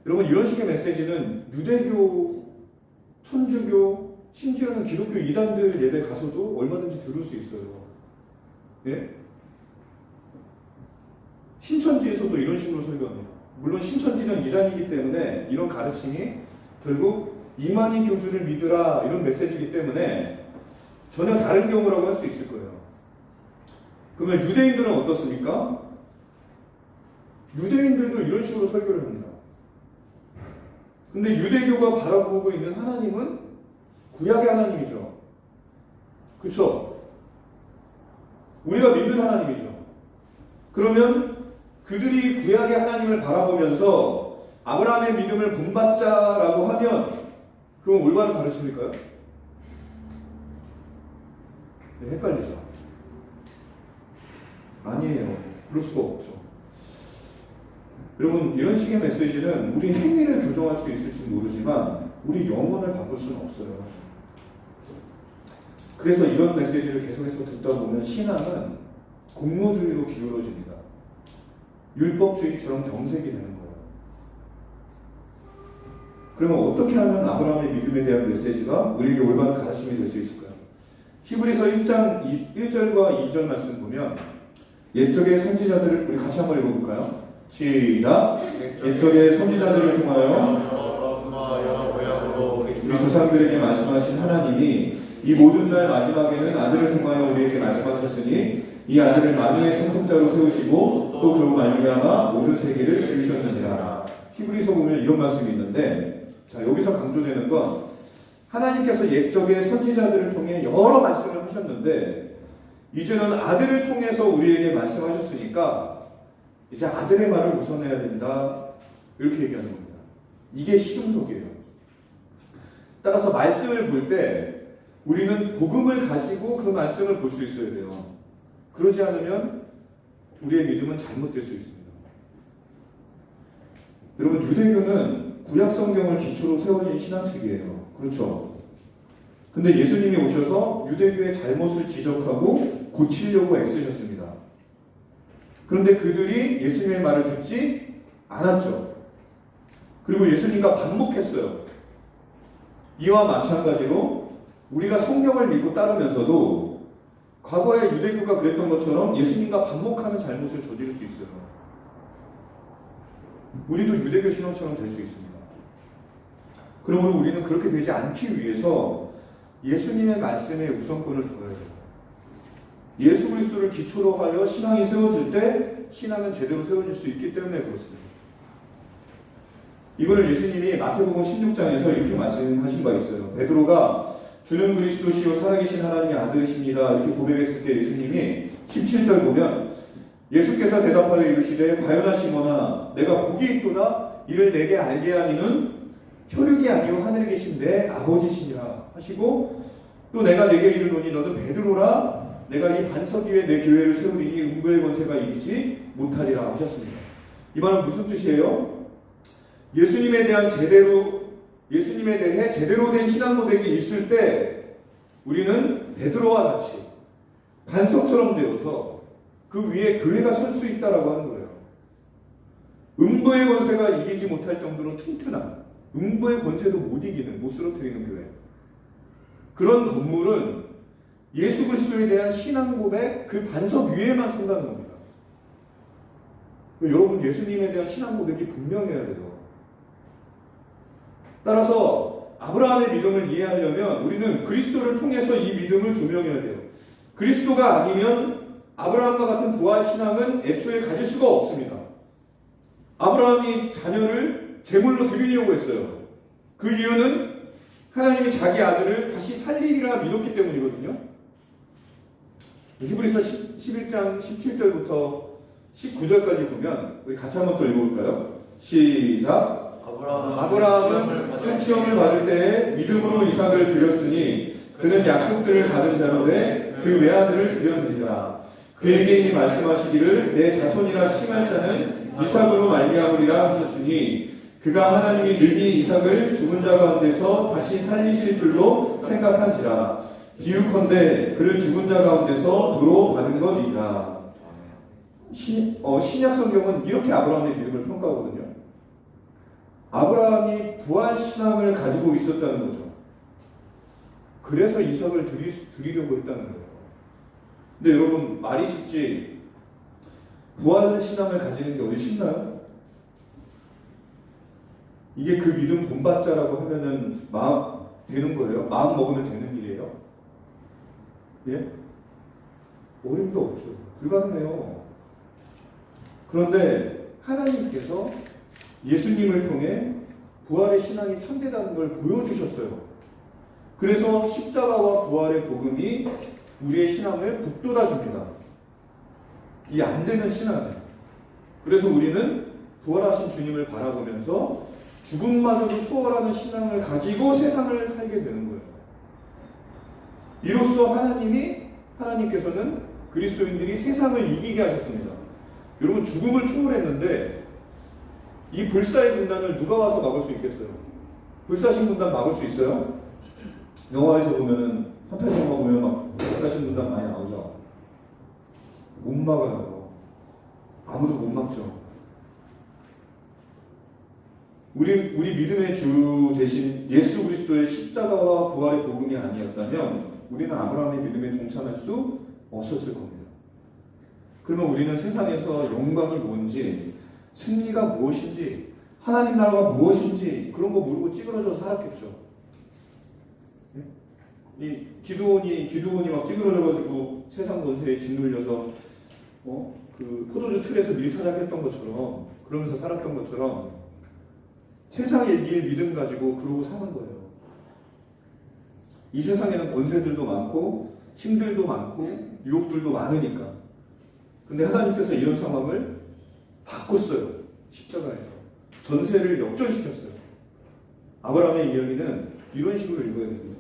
여러분 이런 식의 메시지는 유대교, 천주교, 심지어는 기독교 이단들 예배 가서도 얼마든지 들을 수 있어요. 예? 신천지에서도 이런 식으로 설교합니다. 물론 신천지는 이단이기 때문에 이런 가르침이 결국 이만희 교주를 믿으라 이런 메시지이기 때문에 전혀 다른 경우라고 할 수 있을 거예요. 그러면 유대인들은 어떻습니까? 유대인들도 이런 식으로 설교를 합니다. 근데 유대교가 바라보고 있는 하나님은 구약의 하나님이죠. 그렇죠? 우리가 믿는 하나님이죠. 그러면 그들이 구약의 하나님을 바라보면서 아브라함의 믿음을 본받자라고 하면 그건 올바른 가르침일까요? 네, 헷갈리죠. 아니에요. 그럴 수가 없죠. 여러분 이런 식의 메시지는 우리 행위를 교정할 수 있을지 모르지만 우리 영혼을 바꿀 수는 없어요. 그래서 이런 메시지를 계속해서 듣다 보면 신앙은 공로주의로 기울어집니다. 율법주의처럼 경색이 되는 거예요. 그러면 어떻게 하면 아브라함의 믿음에 대한 메시지가 우리에게 올바른 가르침이 될 수 있을까요? 히브리서 1장 1절과 2절 말씀 보면 옛적의 선지자들을 우리 같이 한번 읽어볼까요? 시작! 옛적의 선지자들을 통하여 우리 조상들에게 말씀하신 하나님이 이 모든 날 마지막에는 아들을 통하여 우리에게 말씀하셨으니 이 아들을 만유의 상속자로 세우시고 또 그로 말미암아 모든 세계를 지으셨느니라. 히브리서 보면 이런 말씀이 있는데, 자 여기서 강조되는 건 하나님께서 옛적의 선지자들을 통해 여러 말씀을 하셨는데 이제는 아들을 통해서 우리에게 말씀하셨으니까 이제 아들의 말을 우선해야 된다 이렇게 얘기하는 겁니다. 이게 시금석이에요. 따라서 말씀을 볼 때 우리는 복음을 가지고 그 말씀을 볼 수 있어야 돼요. 그러지 않으면 우리의 믿음은 잘못될 수 있습니다. 여러분 유대교는 구약 성경을 기초로 세워진 신앙식이에요. 그렇죠? 근데 예수님이 오셔서 유대교의 잘못을 지적하고 고치려고 애쓰셨습니다. 그런데 그들이 예수님의 말을 듣지 않았죠. 그리고 예수님과 반복했어요. 이와 마찬가지로 우리가 성경을 믿고 따르면서도 과거에 유대교가 그랬던 것처럼 예수님과 반복하는 잘못을 저지를 수 있어요. 우리도 유대교 신앙처럼 될 수 있습니다. 그러므로 우리는 그렇게 되지 않기 위해서 예수님의 말씀에 우선권을 둬야 돼요. 예수 그리스도를 기초로 하여 신앙이 세워질 때 신앙은 제대로 세워질 수 있기 때문에 그렇습니다. 이거를 예수님이 마태복음 16장에서 이렇게 말씀하신 바 있어요. 베드로가 주는 그리스도시요 살아계신 하나님의 아들이십니다 이렇게 고백했을 때 예수님이 17절 보면 예수께서 대답하여 이르시되 과연하 시몬아 내가 복이 있도다 이를 내게 알게 하니는 혈육이 아니요 하늘에 계신 내 아버지시니라 하시고 또 내가 내게 이르노니 너는 베드로라 내가 이 반석 위에 내 교회를 세우리니 음부의 권세가 이기지 못하리라 하셨습니다. 이 말은 무슨 뜻이에요? 예수님에 대해 제대로 된 신앙 고백이 있을 때 우리는 베드로와 같이 반석처럼 되어서 그 위에 교회가 설 수 있다라고 하는 거예요. 음부의 권세가 이기지 못할 정도로 튼튼한 음부의 권세도 못 이기는, 못 쓰러뜨리는 교회. 그런 건물은 예수 그리스도에 대한 신앙 고백 그 반석 위에만 선다는 겁니다. 여러분 예수님에 대한 신앙 고백이 분명해야 돼요. 따라서 아브라함의 믿음을 이해하려면 우리는 그리스도를 통해서 이 믿음을 조명해야 돼요. 그리스도가 아니면 아브라함과 같은 부활 신앙은 애초에 가질 수가 없습니다. 아브라함이 자녀를 제물로 드리려고 했어요. 그 이유는 하나님이 자기 아들을 다시 살리리라 믿었기 때문이거든요. 히브리서 11장 17절부터 19절까지 보면 우리 같이 한번 또 읽어볼까요? 시작. 아브라함은 쓴 시험을 받을 때에 믿음으로 이삭을 드렸으니 그는 약속들을 받은 자로 돼 그 외아들을 드렸느니라. 그에게 이미 말씀하시기를 내 자손이라 칭할 자는 이삭으로 말미암으리라 하셨으니 그가 하나님이 능히 이삭을 죽은 자 가운데서 다시 살리실 줄로 생각한지라. 비유컨대 그를 죽은 자 가운데서 도로 받은 것이라. 신약 성경은 이렇게 아브라함의 믿음을 평가하거든요. 아브라함이 부활 신앙을 가지고 있었다는 거죠. 그래서 이삭을 드리려고 했다는 거예요. 근데 여러분 말이 쉽지 부활 신앙을 가지는 게 어디 쉽나요? 이게 그 믿음 본받자라고 하면은 마음 되는 거예요? 마음 먹으면 되는 일이에요? 예? 어림도 없죠. 불가능해요. 그런데 하나님께서 예수님을 통해 부활의 신앙이 참되다는 걸 보여주셨어요. 그래서 십자가와 부활의 복음이 우리의 신앙을 북돋아줍니다. 이 안 되는 신앙을. 그래서 우리는 부활하신 주님을 바라보면서 죽음마저도 초월하는 신앙을 가지고 세상을 살게 되는 거예요. 이로써 하나님께서는 그리스도인들이 세상을 이기게 하셨습니다. 여러분 죽음을 초월했는데 이 불사의 군단을 누가 와서 막을 수 있겠어요? 불사신 군단 막을 수 있어요? 영화에서 보면은 판타지 영화 보면 막 불사신 군단 많이 나오죠. 못 막아요. 아무도 못 막죠. 우리 믿음의 주 대신 예수 그리스도의 십자가와 부활의 복음이 아니었다면 우리는 아브라함의 믿음에 동참할 수 없었을 겁니다. 그러면 우리는 세상에서 영광이 뭔지, 승리가 무엇인지, 하나님 나라가 무엇인지 그런 거 모르고 찌그러져서 살았겠죠. 이 기드온이 막 찌그러져가지고 세상 권세에 짓눌려서 그 포도주 틀에서 밀타작했던 것처럼 그러면서 살았던 것처럼 세상에 이길 믿음 가지고 그러고 사는 거예요. 이 세상에는 권세들도 많고 힘들도 많고 유혹들도 많으니까. 근데 하나님께서 이런 상황을 바꿨어요. 십자가에서 전세를 역전시켰어요. 아브라함의 이야기는 이런 식으로 읽어야 됩니다.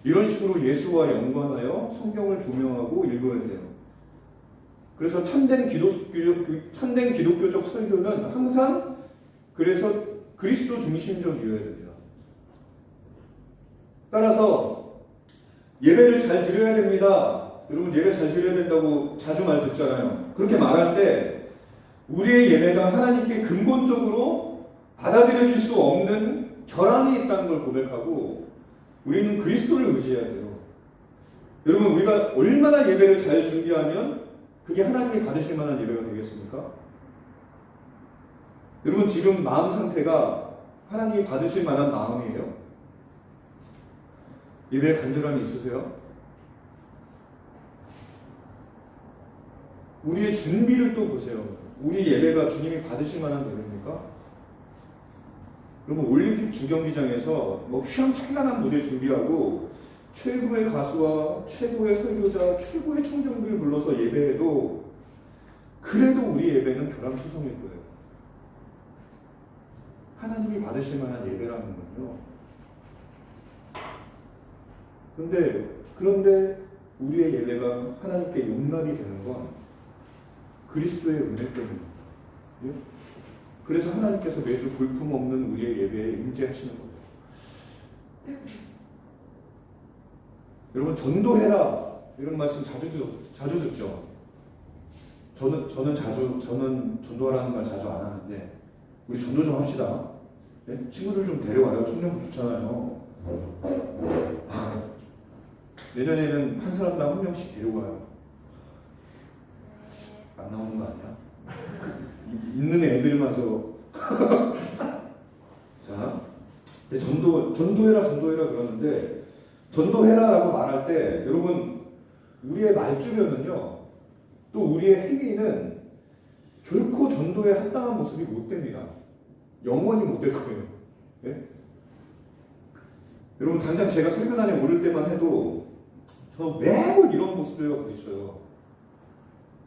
이런 식으로 예수와 연관하여 성경을 조명하고 읽어야 돼요. 그래서 참된 기독교적 설교는 항상 그래서 그리스도 중심적이어야 됩니다. 따라서 예배를 잘 드려야 됩니다. 여러분 예배 잘 드려야 된다고 자주 말 듣잖아요. 그렇게 말할 때 우리의 예배가 하나님께 근본적으로 받아들여질 수 없는 결함이 있다는 걸 고백하고 우리는 그리스도를 의지해야 돼요. 여러분 우리가 얼마나 예배를 잘 준비하면 그게 하나님이 받으실 만한 예배가 되겠습니까? 여러분 지금 마음 상태가 하나님이 받으실 만한 마음이에요? 예배에 간절함이 있으세요? 우리의 준비를 또 보세요. 우리 예배가 주님이 받으실 만한 예배입니까? 여러분 올림픽 주경기장에서 뭐 휘황찬란한 무대 준비하고 최고의 가수와 최고의 설교자, 최고의 청중들을 불러서 예배해도 그래도 우리 예배는 결함투성일 거예요. 하나님이 받으실 만한 예배라는 건요. 그런데 우리의 예배가 하나님께 용납이 되는 건 그리스도의 은혜 때문입니다. 그래서 하나님께서 매주 볼품없는 우리의 예배에 임재하시는 거예요. 여러분 전도해라 이런 말씀 자주 듣죠. 저는 전도하라는 말 자주 안 하는데 우리 전도 좀 합시다. 네? 친구들 좀 데려와요. 청년부 좋잖아요. 내년에는 한 사람당 한 명씩 데려와요. 안 나오는 거 아니야? 있는 애들마저. 자, 근데 전도해라 그러는데, 전도해라라고 말할 때 여러분 우리의 말주변은요, 또 우리의 행위는 결코 전도에 합당한 모습이 못 됩니다. 영원히 못 될 거예요. 네? 여러분 당장 제가 설교단에 오를 때만 해도 저 매번 이런 모습들과 부딪혀요.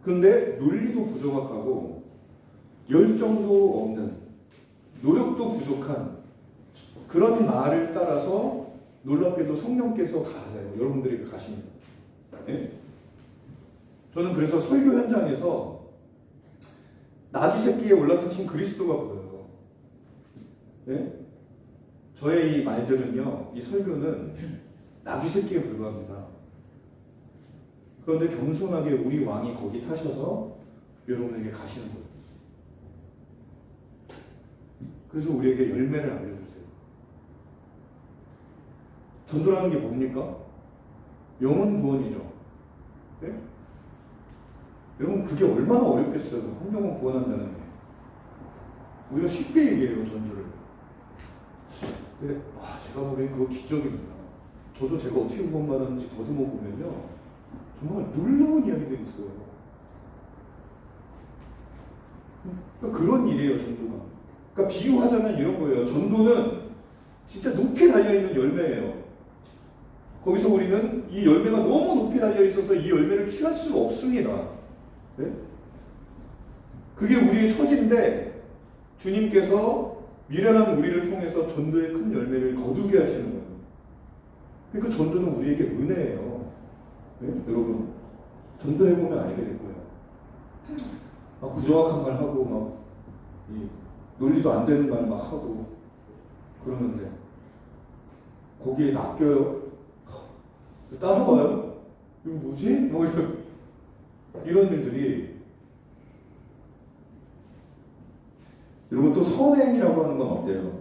그런데 논리도 부정확하고 열정도 없는, 노력도 부족한 그런 말을 따라서 놀랍게도 성령께서 가세요. 여러분들에게 가십니다. 네? 저는 그래서 설교 현장에서 나귀 새끼에 올라타신 그리스도가 보여요. 네? 저의 이 말들은요, 이 설교는 나귀 새끼에 불과합니다. 그런데 겸손하게 우리 왕이 거기 타셔서 여러분에게 가시는 거예요. 그래서 우리에게 열매를 알려주세요. 전도라는 게 뭡니까? 영혼 구원이죠. 네? 여러분 그게 얼마나 어렵겠어요. 한 영혼 구원한다는 게. 우리가 쉽게 얘기해요, 전도를. 네, 제가 보기엔 그거 기적입니다. 저도 제가 어떻게 구원받았는지 더듬어 보면요, 정말 놀라운 이야기들이 있어요. 그러니까 그런 일이에요, 전도가. 그러니까 비유하자면 이런 거예요. 전도는 진짜 높이 달려있는 열매예요. 거기서 우리는 이 열매가 너무 높이 달려있어서 이 열매를 취할 수가 없습니다. 네? 그게 우리의 처지인데 주님께서 미련한 우리를 통해서 전도의 큰 열매를 거두게 하시는 거예요. 그러니까 전도는 우리에게 은혜예요. 네? 여러분 전도해보면 알게 될 거예요. 막 부정확한 말 하고 막 논리도 안 되는 말 막 하고 그러는데 거기에 낚여요. 따라와요. 이거 뭐지? 뭐 이런 일들이. 여러분 또 선행이라고 하는 건 어때요?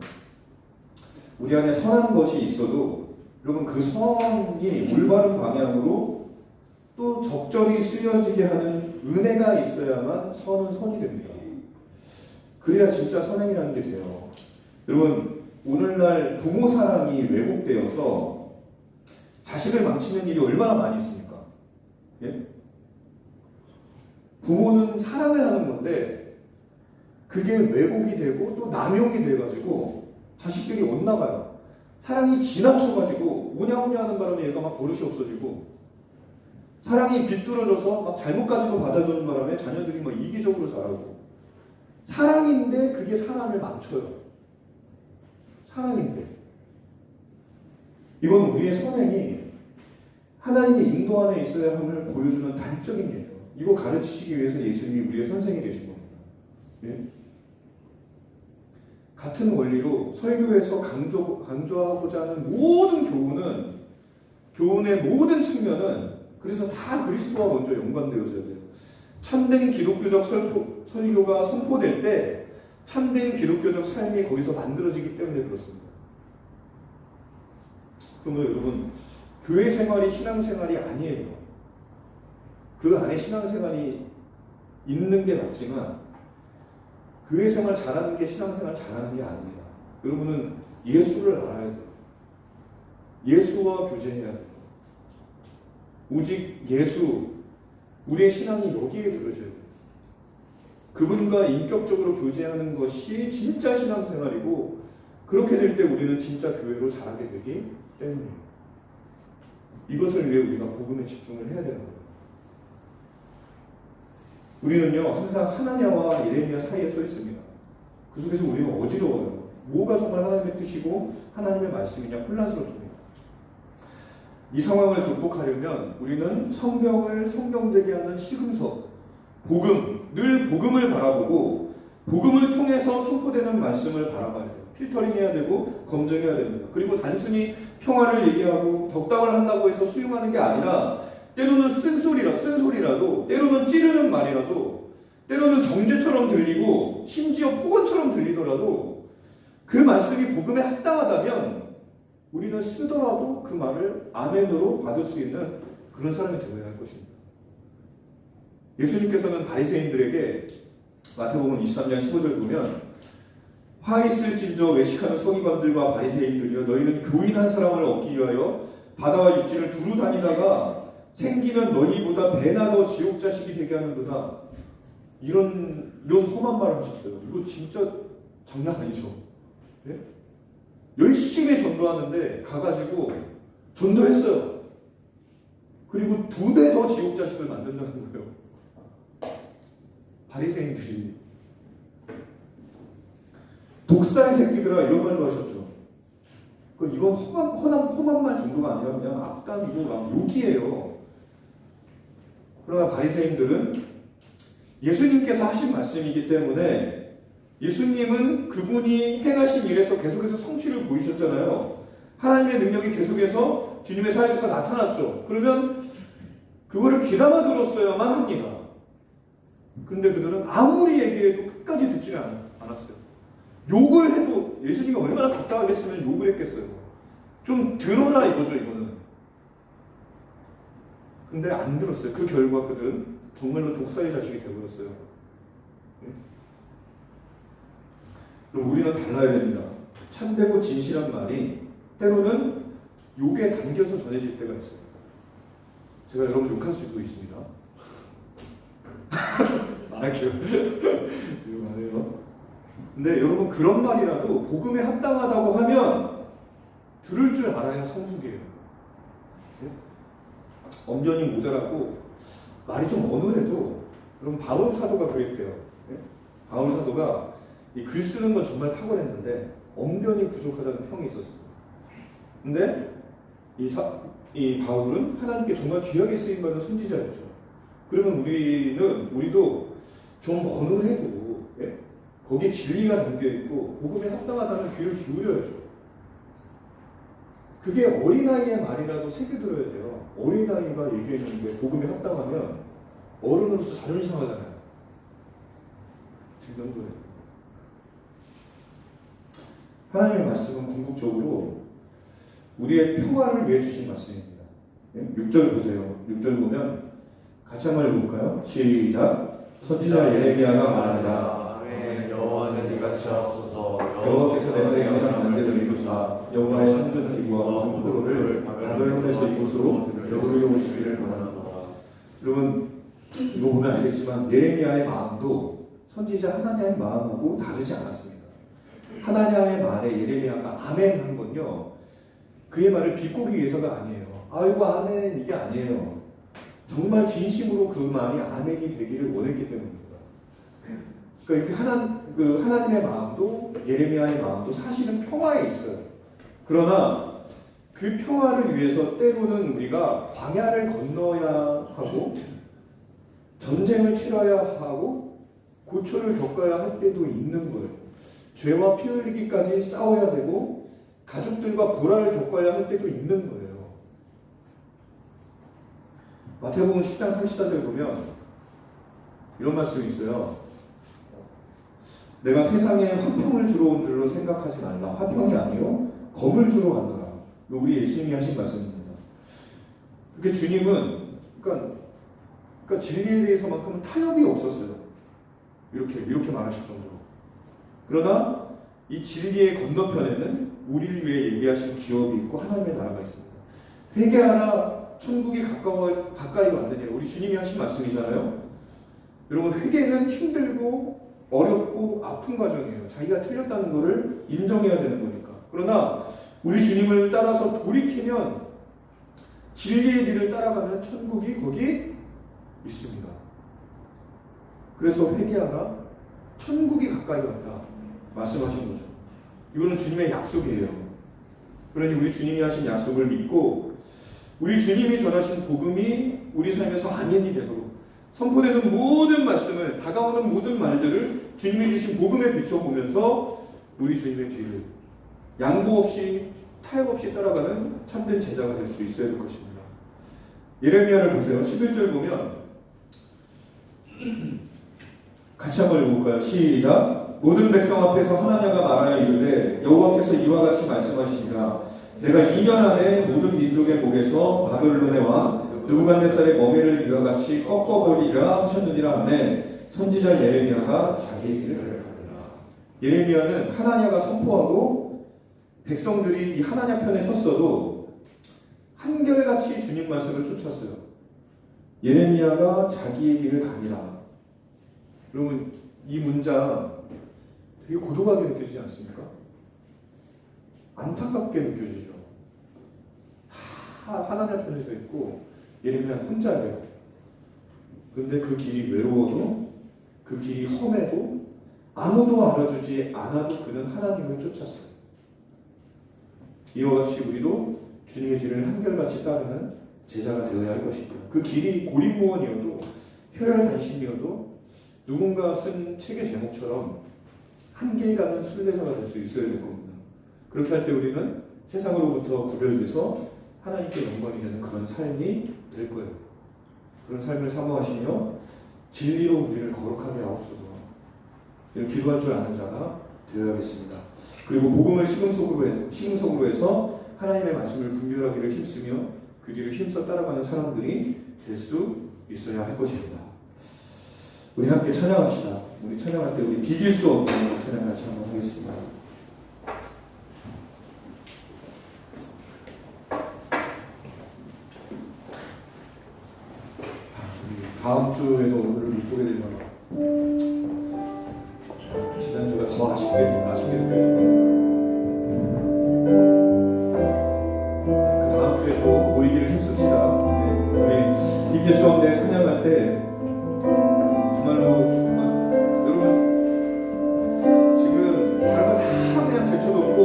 우리 안에 선한 것이 있어도 여러분 그 선이 올바른 방향으로 또 적절히 쓰여지게 하는 은혜가 있어야만 선은 선이 됩니다. 그래야 진짜 선행이라는 게 돼요. 여러분 오늘날 부모 사랑이 왜곡되어서 자식을 망치는 일이 얼마나 많이 있습니까? 예? 부모는 사랑을 하는 건데 그게 왜곡이 되고 또 남용이 돼가지고 자식들이 엇나가요. 사랑이 지나쳐가지고 오냐오냐 하는 바람에 얘가 막 버릇이 없어지고, 사랑이 비뚤어져서 막 잘못까지도 받아주는 바람에 자녀들이 막 이기적으로 자라고. 사랑인데 그게 사람을 망쳐요. 사랑인데. 이건 우리의 선행이 하나님의 인도 안에 있어야 함을 보여주는 단적인 예예요. 이거 가르치시기 위해서 예수님이 우리의 선생이 되신 겁니다. 예? 같은 원리로 설교에서 강조하고자 하는 모든 교훈의 모든 측면은 그래서 다 그리스도와 먼저 연관되어져야 돼요. 참된 기독교적 설교가 선포될 때 참된 기독교적 삶이 거기서 만들어지기 때문에 그렇습니다. 그러면 여러분 교회 생활이 신앙생활이 아니에요. 그 안에 신앙생활이 있는 게 맞지만 교회 생활 잘하는 게 신앙생활 잘하는 게 아닙니다. 여러분은 예수를 알아야 돼요. 예수와 교제해야 돼요. 오직 예수, 우리의 신앙이 여기에 들어져야 돼요. 그분과 인격적으로 교제하는 것이 진짜 신앙생활이고, 그렇게 될 때 우리는 진짜 교회로 자라게 되기 때문이에요. 이것을 위해 우리가 복음에 집중을 해야 되는 거예요. 우리는요 항상 하나냐와 예레미야 사이에 서 있습니다. 그 속에서 우리는 어지러워요. 뭐가 정말 하나님의 뜻이고 하나님의 말씀이냐 혼란스럽습니다. 이 상황을 극복하려면 우리는 성경을 성경되게 하는 시금석, 늘 복음을 바라보고 복음을 통해서 선포되는 말씀을 바라봐야 돼요. 필터링해야 되고 검증해야 됩니다. 그리고 단순히 평화를 얘기하고 덕담을 한다고 해서 수용하는 게 아니라 때로는 쓴소리라도 때로는 찌르는 말이라도 때로는 정죄처럼 들리고 심지어 폭언처럼 들리더라도 그 말씀이 복음에 합당하다면 우리는 쓰더라도 그 말을 아멘으로 받을 수 있는 그런 사람이 되어야 할 것입니다. 예수님께서는 바리새인들에게 마태복음 23장 15절 보면 화 있을진저 외식하는 서기관들과 바리새인들이여 너희는 교인 한 사람을 얻기 위하여 바다와 육지를 두루 다니다가 생기면 너희보다 배나 더 지옥 자식이 되게 하는도다. 이런 험한 말을 하셨어요. 이거 진짜 장난 아니죠. 예? 열심히 전도하는데 가가지고 전도했어요. 그리고 2배 더 지옥 자식을 만든다는 거예요. 바리새인들이. 독사의 새끼들아 이런 말도 하셨죠. 이건 험한 말 정도가 아니라 그냥 악담이고 막 욕이에요. 그러나 바리새인들은 예수님께서 하신 말씀이기 때문에 예수님은 그분이 행하신 일에서 계속해서 성취를 보이셨잖아요. 하나님의 능력이 계속해서 주님의 사역에서 나타났죠. 그러면 그거를 귀담아 들었어야만 합니다. 그런데 그들은 아무리 얘기해도 끝까지 듣지는 않았어요. 욕을 해도 예수님이 얼마나 답답하겠으면 욕을 했겠어요. 좀 들어라 이거죠, 이거는. 근데 안 들었어요. 그 결과 그들은 정말로 독사의 자식이 되어버렸어요. 그럼 우리는 달라야 됩니다. 참되고 진실한 말이 때로는 욕에 담겨서 전해질 때가 있어요. 제가 여러분 욕할 수도 있습니다. 말할게요. 이거 안 해요. 근데 여러분 그런 말이라도 복음에 합당하다고 하면 들을 줄 알아야 성숙이에요. 예? 엄연히 모자라고 말이 좀 어눌해도 여러분 바울 사도가 그랬대요. 예? 바울 사도가 이 글 쓰는 건 정말 탁월했는데 엄연히 부족하다는 평이 있었어요. 근데 이 바울은 하나님께 정말 귀하게 쓰임받은 선지자였죠. 그러면 우리도 좀 어눌해도 예? 거기에 진리가 담겨있고 복음에 합당하다는 귀를 기울여야죠. 그게 어린아이의 말이라도 새겨들어야 돼요. 어린아이가 얘기해주는 게 복음에 합당하면 어른으로서 자존심 상하잖아요. 그 정도예요. 하나님의 말씀은 궁극적으로 우리의 평화를 위해 주신 말씀입니다. 6절 보세요. 6절 보면 같이 한번 읽어볼까요? 시작. 선지자 예레미야가 말하니라. 여호와는 이같이 하옵소서. 여호와께서 내가 영원한 만대를 이루사 여호와의 성전 기구와 모든 포로를 바벨론에서 이곳으로 여기로 오시기를 원하노라. 여러분 이거 보면 알겠지만 예레미야의 마음도 선지자 하나냐의 마음하고 다르지 않았습니다. 하나냐의 말에 예레미야가 아멘 한 건요, 그의 말을 비꼬기 위해서가 아니에요. 아이고 아멘 이게 아니에요. 정말 진심으로 그 말이 아멘이 되기를 원했기 때문입니다. 그러니까 이렇게 하나님의 마음도 예레미야의 마음도 사실은 평화에 있어요. 그러나 그 평화를 위해서 때로는 우리가 광야를 건너야 하고 전쟁을 치러야 하고 고초를 겪어야 할 때도 있는 거예요. 죄와 피 흘리기까지 싸워야 되고 가족들과 불화를 겪어야 할 때도 있는 거예요. 마태복음 10장 34절 보면 이런 말씀이 있어요. 내가 세상에 화평을 주러 온 줄로 생각하지 말라. 화평이 아니요 검을 주러 왔노라. 이거 우리 예수님이 하신 말씀입니다. 그렇게 주님은 그러니까 진리에 대해서만큼은 타협이 없었어요. 이렇게 말하실 정도로. 그러나 이 진리의 건너편에는 우리를 위해 예비하신 기업이 있고 하나님의 나라가 있습니다. 회개하라 천국이 가까이 왔느니라. 우리 주님이 하신 말씀이잖아요. 여러분 회개는 힘들고 어렵고 아픈 과정이에요. 자기가 틀렸다는 것을 인정해야 되는 거니까. 그러나 우리 주님을 따라서 돌이키면 진리의 길을 따라가면 천국이 거기 있습니다. 그래서 회개하라 천국이 가까이 왔다 말씀하신 거죠. 이거는 주님의 약속이에요. 그러니 우리 주님이 하신 약속을 믿고 우리 주님이 전하신 복음이 우리 삶에서 아멘이 되도록 선포되는 모든 말씀을, 다가오는 모든 말들을 주님이 주신 복음에 비춰보면서 우리 주님의 뒤를 양보 없이 타협 없이 따라가는 참된 제자가 될 수 있어야 될 것입니다. 예레미야를 보세요. 11절 보면 같이 한번 읽어볼까요? 시작. 모든 백성 앞에서 하나냐가 말하여 이르되 여호와께서 이와 같이 말씀하시니라. 내가 2년 안에 모든 민족의 목에서 바벨론의 왕 느부갓네살의 멍에를 이와 같이 꺾어버리라 하셨느니라 하매 선지자 예레미야가 자기 얘기를 하더라. 예레미야는 하나냐가 선포하고 백성들이 이 하나냐 편에 섰어도 한결같이 주님 말씀을 쫓았어요. 예레미야가 자기 얘기를 가니라. 여러분 이 문장 되게 고독하게 느껴지지 않습니까? 안타깝게 느껴지죠. 다 하나님 편에 서 있고 예레미야 혼자예요. 근데 그 길이 외로워도 그 길이 험해도 아무도 알아주지 않아도 그는 하나님을 쫓았어요. 이와 같이 우리도 주님의 길을 한결같이 따르는 제자가 되어야 할 것입니다. 그 길이 고립무원이어도 혈혈단신이어도 누군가 쓴 책의 제목처럼 한길 가는 순례자가 될 수 있어야 될 겁니다. 그렇게 할 때 우리는 세상으로부터 구별돼서 하나님께 영광이 되는 그런 삶이 될 거예요. 그런 삶을 사모하시며 진리로 우리를 거룩하게 하옵소서. 이런 기도할 줄 아는 자가 되어야겠습니다. 그리고 복음을 시금석으로 해서 하나님의 말씀을 분별하기를 힘쓰며 그 길을 힘써 따라가는 사람들이 될 수 있어야 할 것입니다. 우리 함께 찬양합시다. 우리 찬양할 때 우리 비길 수 없는 찬양 같이 한번 하겠습니다. 다음 주에도 오늘을 못 보게 되잖아. 지난주가 더 아쉽게 느껴져요. 그 다음 주에도 모이기를 힘씁시다. 우리 이길 수 없는 찬양할 때 정말로 여러분 지금 다른 거다 그냥 제쳐놓고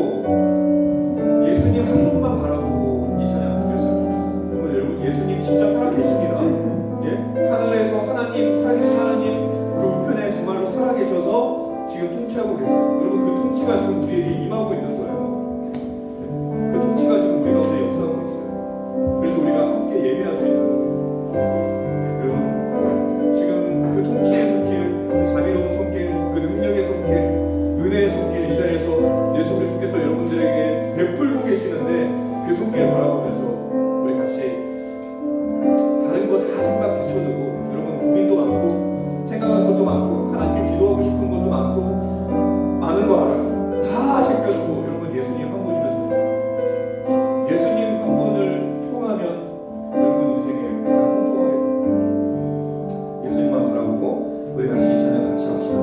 예수님 한 분만 바라보고 이 찬양 드렸으면 좋겠어요. 여러분 예수님 진짜 살아계십니다. 하늘에서 하나님, 살아계신 하나님 그 우편에 정말로 살아계셔서 지금 통치하고 계세요. 여러분 그 통치가 지금 우리에게 임하고 있는 거예요. 그 통치가 지금 우리 가운데 역사하고 있어요. 그래서 우리가 함께 예배할 수 있는 거예요. 여러분 지금 그 통치의 손길, 그 자비로운 손길, 그 능력의 손길, 은혜의 손길 이 자리에서 예수 그리스도께서 여러분들에게 베풀고 계시는데 그 손길 바라보면서 우리 같이 다른 거 다 생각 뒤쳐두고 여러분 고민도 많고 생각할 것도 많고 하나님께 기도하고 싶은 것도 많고 많은 거 알아요. 다 챙겨두고 여러분 예수님 한 분이면 돼요. 예수님 한 분을 통하면 여러분 인생에 다亨통하게 돼요. 예수님만 바라보고 우리 같이 이 찬양 같이 합시다.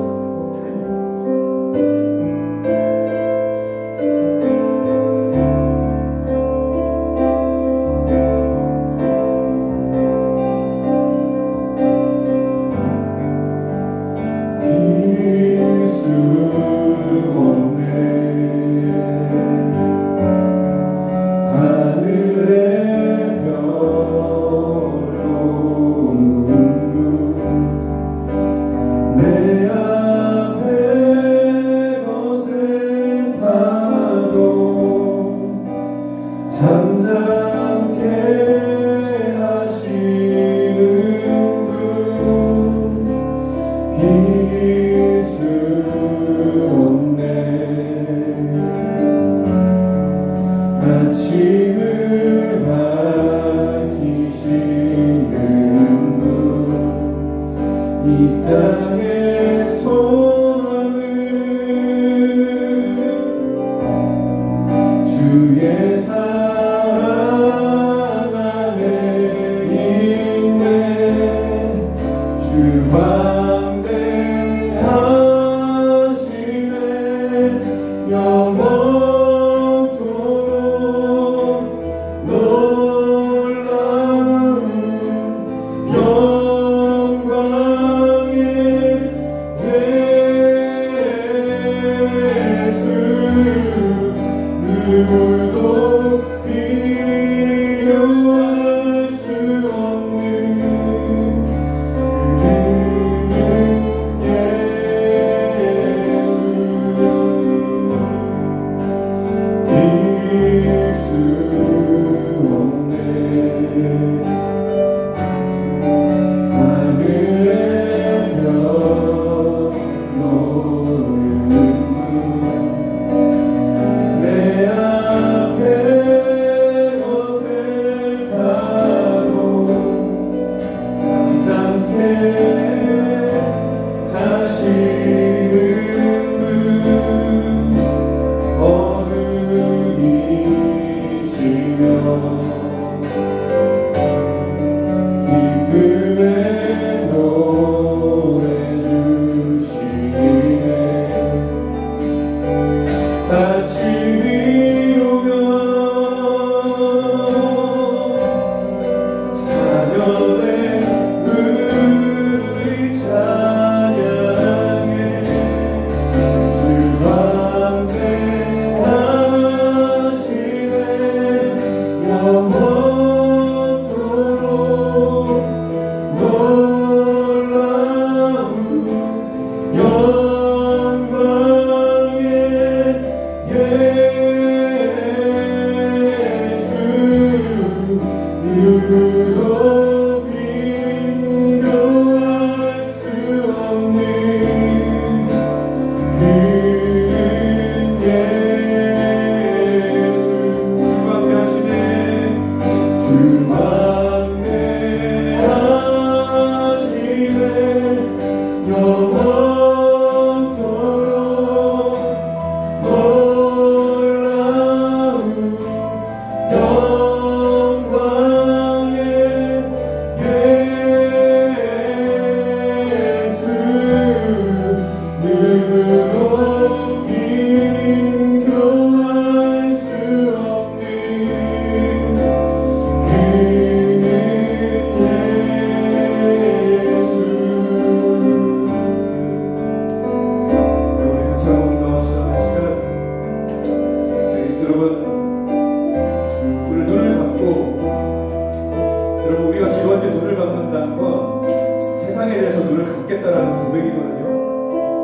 대해서 눈을 감겠다라는 고백이거든요.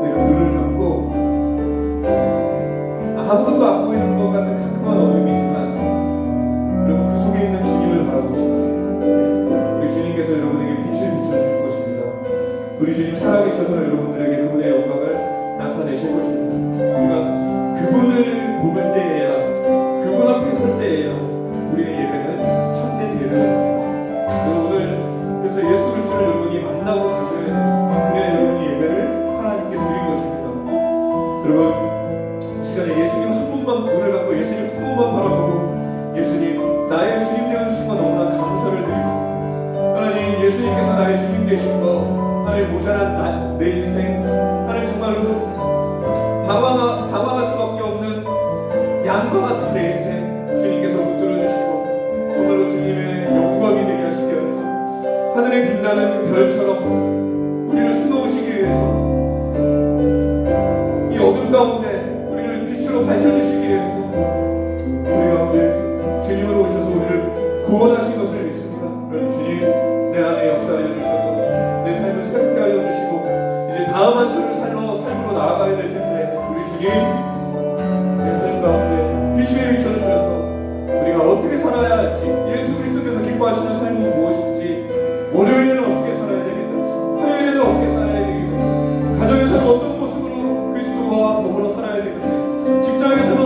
근데 그 눈을 감고 아무것도 안 보이는 것 같은 가끔한 어둠이지만 여러분 그 속에 있는 주님을 바라봅시다. 우리 주님께서 여러분에게 빛을 비춰주실 것입니다. 우리 주님 살아계셔서 여러분들에게 그분의 영광을 나타내실 것입니다. 우리가 그분을 보는 때에야, 그분 앞에 설 때에야 우리의 예배는 참된 예배입니다. 오늘 그래서 예수 그리스도를 여러분이 만나고 가셔야 돼요. 그래야 여러분이 예배를 하나님께 드린 것입니다. 여러분 시간에 예수님 한 분만 눈을 감고 예수님 한 분만 바라보고 예수님 나의 주님 되어주신 거 너무나 감사를 드리고 하나님 예수님께서 나의 주님 되신 거 하나님 모자란 내 인생 하나님 정말로 방황할 수밖에 없는 양과 같은 내 인생 주님께서 붙들어 주시고 정말로 주님의 영광이 되게 하시기 위해서 하늘에 빛나는 별처럼 우리를 수놓으시기 위해서 이 어둠 가운데 우리를 빛으로 밝혀주시기 위해서 우리 가운데 주님으로 오셔서 우리를 구원하신 것을 믿습니다. 그런 주님 내 안에 역사하여 주셔서 내 삶을 새롭게 하여 주시고 이제 다음 한 주를 삶으로 나아가야 될 텐데 우리 주님 내 삶 가운데 빛을 비춰주셔서 우리가 어떻게 살아야 할지 예수 그리스도께서 기뻐하시는 삶은 무엇인지 월요일에는 어떻게 살아야 되겠는지 화요일에는 어떻게 살아야 되겠는지 가정에서는 어떤 모습으로 그리스도와 더불어 살아야 되는지 직장에서는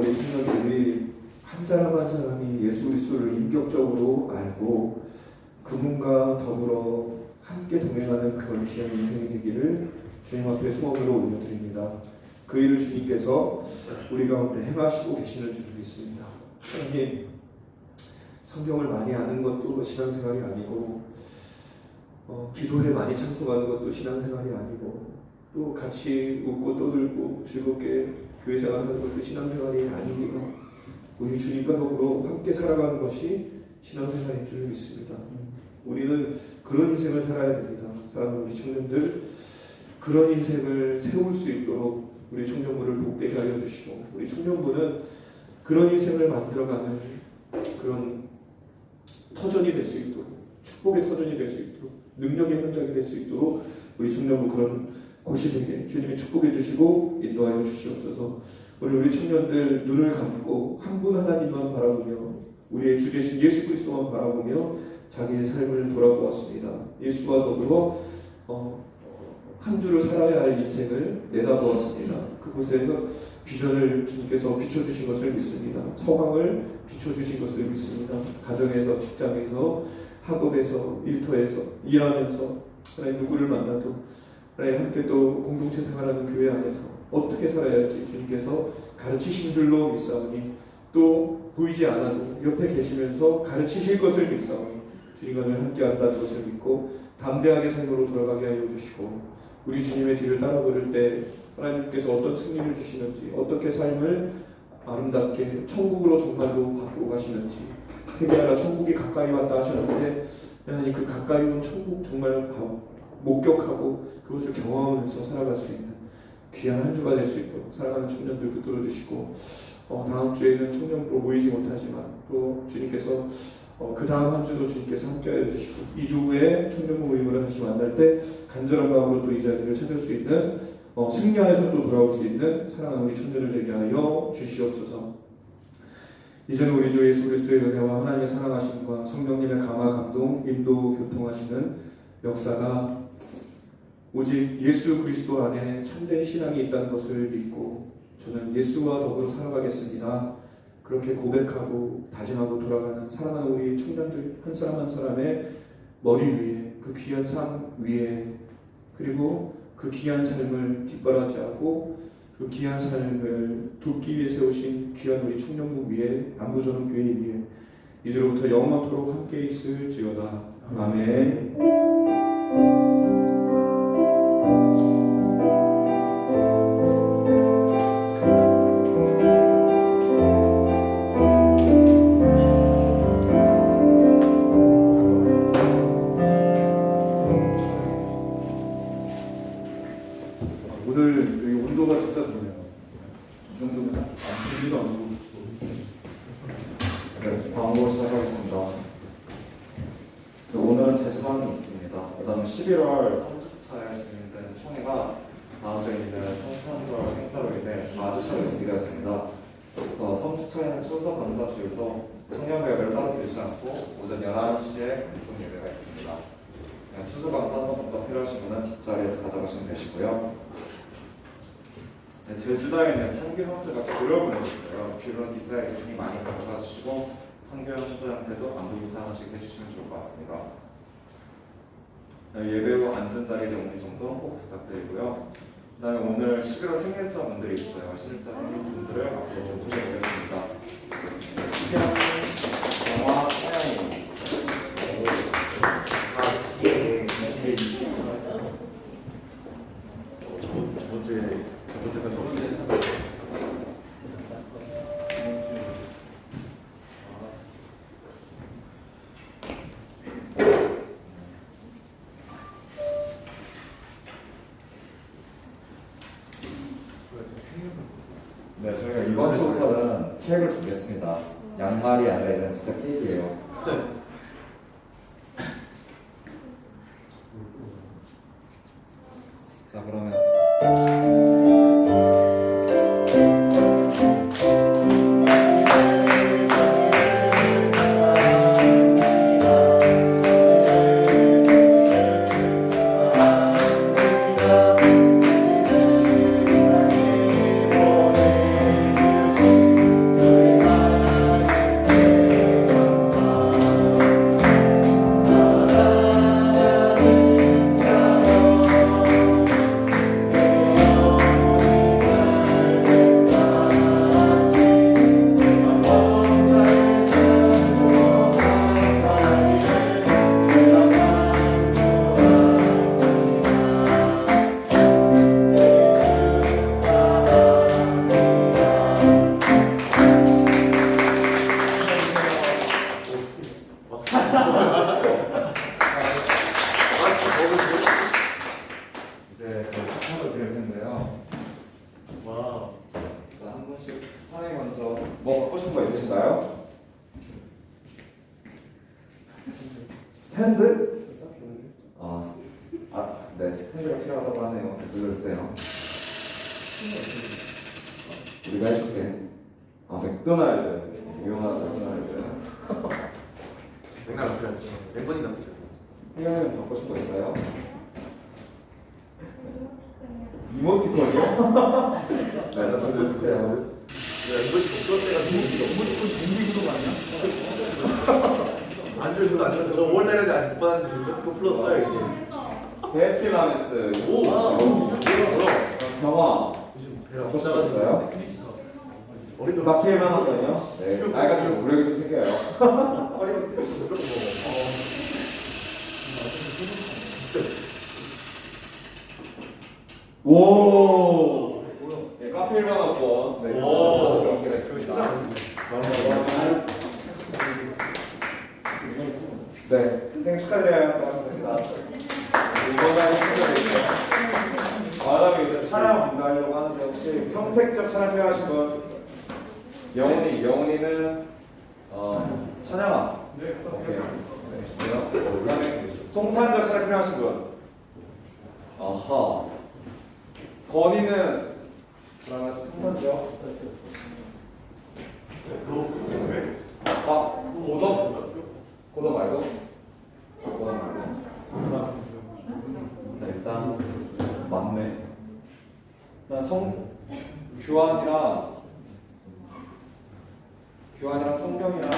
우리 청년들이 한 사람 한 사람이 예수 그리스도를 인격적으로 알고 그분과 더불어 함께 동행하는 그런 귀한 인생이 되기를 주님 앞에 소원으로 올려드립니다. 그 일을 주님께서 우리 가운데 행하시고 계시는 줄을 믿습니다. 하나님, 성경을 많이 아는 것도 신앙생활이 아니고 기도에 많이 참석하는 것도 신앙생활이 아니고 또 같이 웃고 떠들고 즐겁게 교회 생활하는 것도 신앙생활이 아닙니다. 우리 주님과 더불어 함께 살아가는 것이 신앙생활인 줄 믿습니다. 우리는 그런 인생을 살아야 됩니다. 사랑하는 우리 청년들, 그런 인생을 세울 수 있도록 우리 청년부를 복되게 하여 주시고 우리 청년부는 그런 인생을 만들어가는 그런 터전이 될 수 있도록, 축복의 터전이 될 수 있도록, 능력의 현장이 될 수 있도록 우리 청년부 그런 곳이 되게 주님이 축복해 주시고 인도하여 주시옵소서. 오늘 우리 청년들 눈을 감고 한 분 하나님만 바라보며 우리의 주 되신 예수 그리스도만 바라보며 자기의 삶을 돌아보았습니다. 예수와 더불어 한 주를 살아야 할 인생을 내다보았습니다. 그곳에서 비전을 주님께서 비춰주신 것을 믿습니다. 소망을 비춰주신 것을 믿습니다. 가정에서, 직장에서, 학업에서, 일터에서, 일하면서 하나님 누구를 만나도 하나님 함께 또 공동체 생활하는 교회 안에서 어떻게 살아야 할지 주님께서 가르치신 줄로 믿사오니 또 보이지 않아도 옆에 계시면서 가르치실 것을 믿사오니 주님과 늘 함께 한다는 것을 믿고 담대하게 삶으로 돌아가게 하여 주시고 우리 주님의 뒤를 따라 걸을 때 하나님께서 어떤 승리를 주시는지 어떻게 삶을 아름답게 천국으로 정말로 바꾸고 가시는지 회개하라 천국이 가까이 왔다 하셨는데 하나님 그 가까이 온 천국 정말 목격하고 그것을 경험하면서 살아갈 수 있는 귀한 한 주가 될 수 있도록 사랑하는 청년들 붙들어 주시고 다음 주에는 청년부로 모이지 못하지만 또 주님께서 그 다음 한 주도 주님께서 함께하여 주시고 2주 후에 청년부 모임을 다시 만날 때 간절한 마음으로 또 이 자리를 찾을 수 있는 승리하여서 또 돌아올 수 있는 사랑하는 우리 청년을 되게 하여 주시옵소서. 이제는 우리 주 예수 그리스도의 은혜와 하나님의 사랑하심과 성령님의 감화 감동 인도 교통하시는 역사가 오직 예수 그리스도 안에 참된 신앙이 있다는 것을 믿고 저는 예수와 더불어 살아가겠습니다. 그렇게 고백하고 다짐하고 돌아가는 사랑하는 우리 청년들 한 사람 한 사람의 머리 위에 그 귀한 삶 위에 그리고 그 귀한 삶을 뒷바라지하고 그 귀한 삶을 돕기 위해 세우신 귀한 우리 청년부 위에 안부전원 교회 위에 이제로부터 영원토록 함께 있을지어다. 아멘. 오늘 여기 온도가 진짜 좋네요. 이 정도면 안 풀리지도 않고. 네, 광고 시작하겠습니다. 오늘은 제 소망이 있습니다. 그다음 11월 3주차에 진행된 총회가 다음 주에 있는 성탄절 행사로 인해 4주차로 연기되었습니다. 3주차에는 추석 감사주일도 청년 예배를 따로 드리지 않고 오전 11시에 공통 예배가 있습니다. 추석 감사 한번부터 필요하신 분은 뒷자리에서 가져가시면 되시고요. 네, 제주도에는 창규 형제가 귤을 보내줬어요. 귤은 뒷자리에 있으니 많이 가져가 주시고 창규 형제한테도 안부 인사 하나씩 해주시면 좋을 것 같습니다. 네, 예배 후 앉은 자리 정리 정도 꼭 부탁드리고요. 그 다음에 오늘 11월 생일자 분들이 있어요. 생일자 분들을 앞으로 좀 모셔보겠습니다. 영화 태양이 네, 저희가 이번 주부터는 케이크를 준비했습니다. 양말이 아니라 이제는 진짜 케이크예요. 자, 그러면 싶은 거 있으신가요? 스탠드? 네, 스탠드가 필요하다고 하네요. 눌러주세요. 우리가 해줄게. 맥도날드. 유용하죠, 맥도날드. 맥날 앞이라지. 맥번이 남죠. 희영이는 받고 싶은 거 있어요? 이모티콘이요? 네, 일단 돌려주세요. 이모티콘 풀었을 때가 이모티콘 준비구도 맞냐? 안 줘도 안 줘도 저 5월달에 아직 못 받았는데 이모티콘 풀었어요 이제. 베스킨라빈스. 오! 경화. 받고 싶은 거 있어요? 어린도 마케만 하거든요. 네. 약간 좀 무력이 좀 생겨요. 어리면 무조건 오. 네, 카페 일반학원. 네, 오. 그렇게 됐습니다. 네, 생일 축하드려요. 고맙습니다. 이번에 축하드릴게요. 다음에 이제 차량 분가하려고 하는데 혹시 평택적 차량 필요하신 분? 영훈이는 찬양아. 네, 오케이. 네, 그다음에 송탄적 차량 필요하신 분? 아하. 건이는 그러면 송탄적. 고덕 말고? 고덕 말고. 자, 일단 맞네. 일단 규환이랑 성경이랑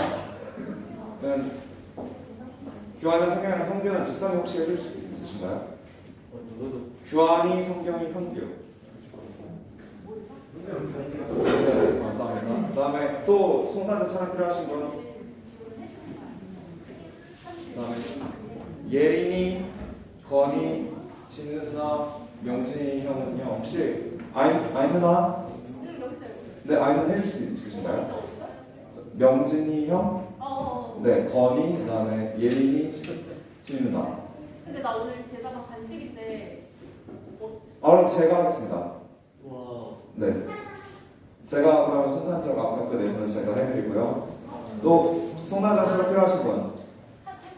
현규는 직선이 혹시 해줄 수 있으신가요? 규환이, 성경이, 현규. 네, 감사합니다. 그 다음에 또 송탄자 차량 필요하신 분? 그 다음에 예린이, 건이, 진우 누나, 명진이 형은요. 혹시 아이 누나? 네, 아이 누나 해줄 수 있으신가요? 명진이 형? 네, 건이, 그 다음에 예린이, 진우 누나. 근데 나 오늘 제자가 간식인데 그럼 제가 하겠습니다. 네. 제가 그러면 송탄적 아까 내분은 제가 해드리고요. 또 송탄적 씨가 필요하신 분?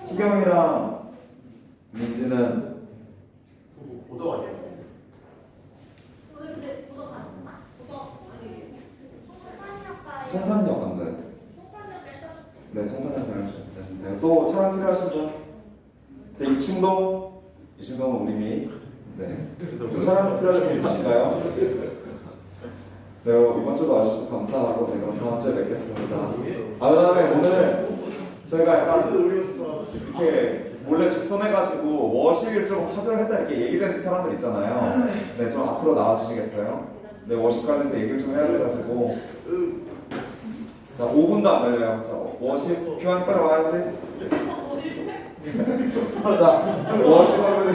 희경이랑 민지는 고도 아니야? 근데 보도 갔나? 아니 송탄역 간대. 네, 송탄역 필요하신. 또 차량 필요하신 분? 자, 이충동은 우리미. 네. 또 차량 필요하신 분 있으신가요? 네, 이번 주도 와주셔서 감사하고, 네, 그럼 다음 주에 뵙겠습니다. 그다음에 오늘 저희가 약간 이렇게 몰래 직선해가지고 워십을 좀 하도록 했다 이렇게 얘기를 한 사람들 있잖아요. 네, 좀 앞으로 나와주시겠어요? 네, 워십 관련해서 얘기를 좀 해야 돼가지고. 자, 5분도 안 걸려요. 자, 워십 교환 빨리 와야지. 자, 워십 하면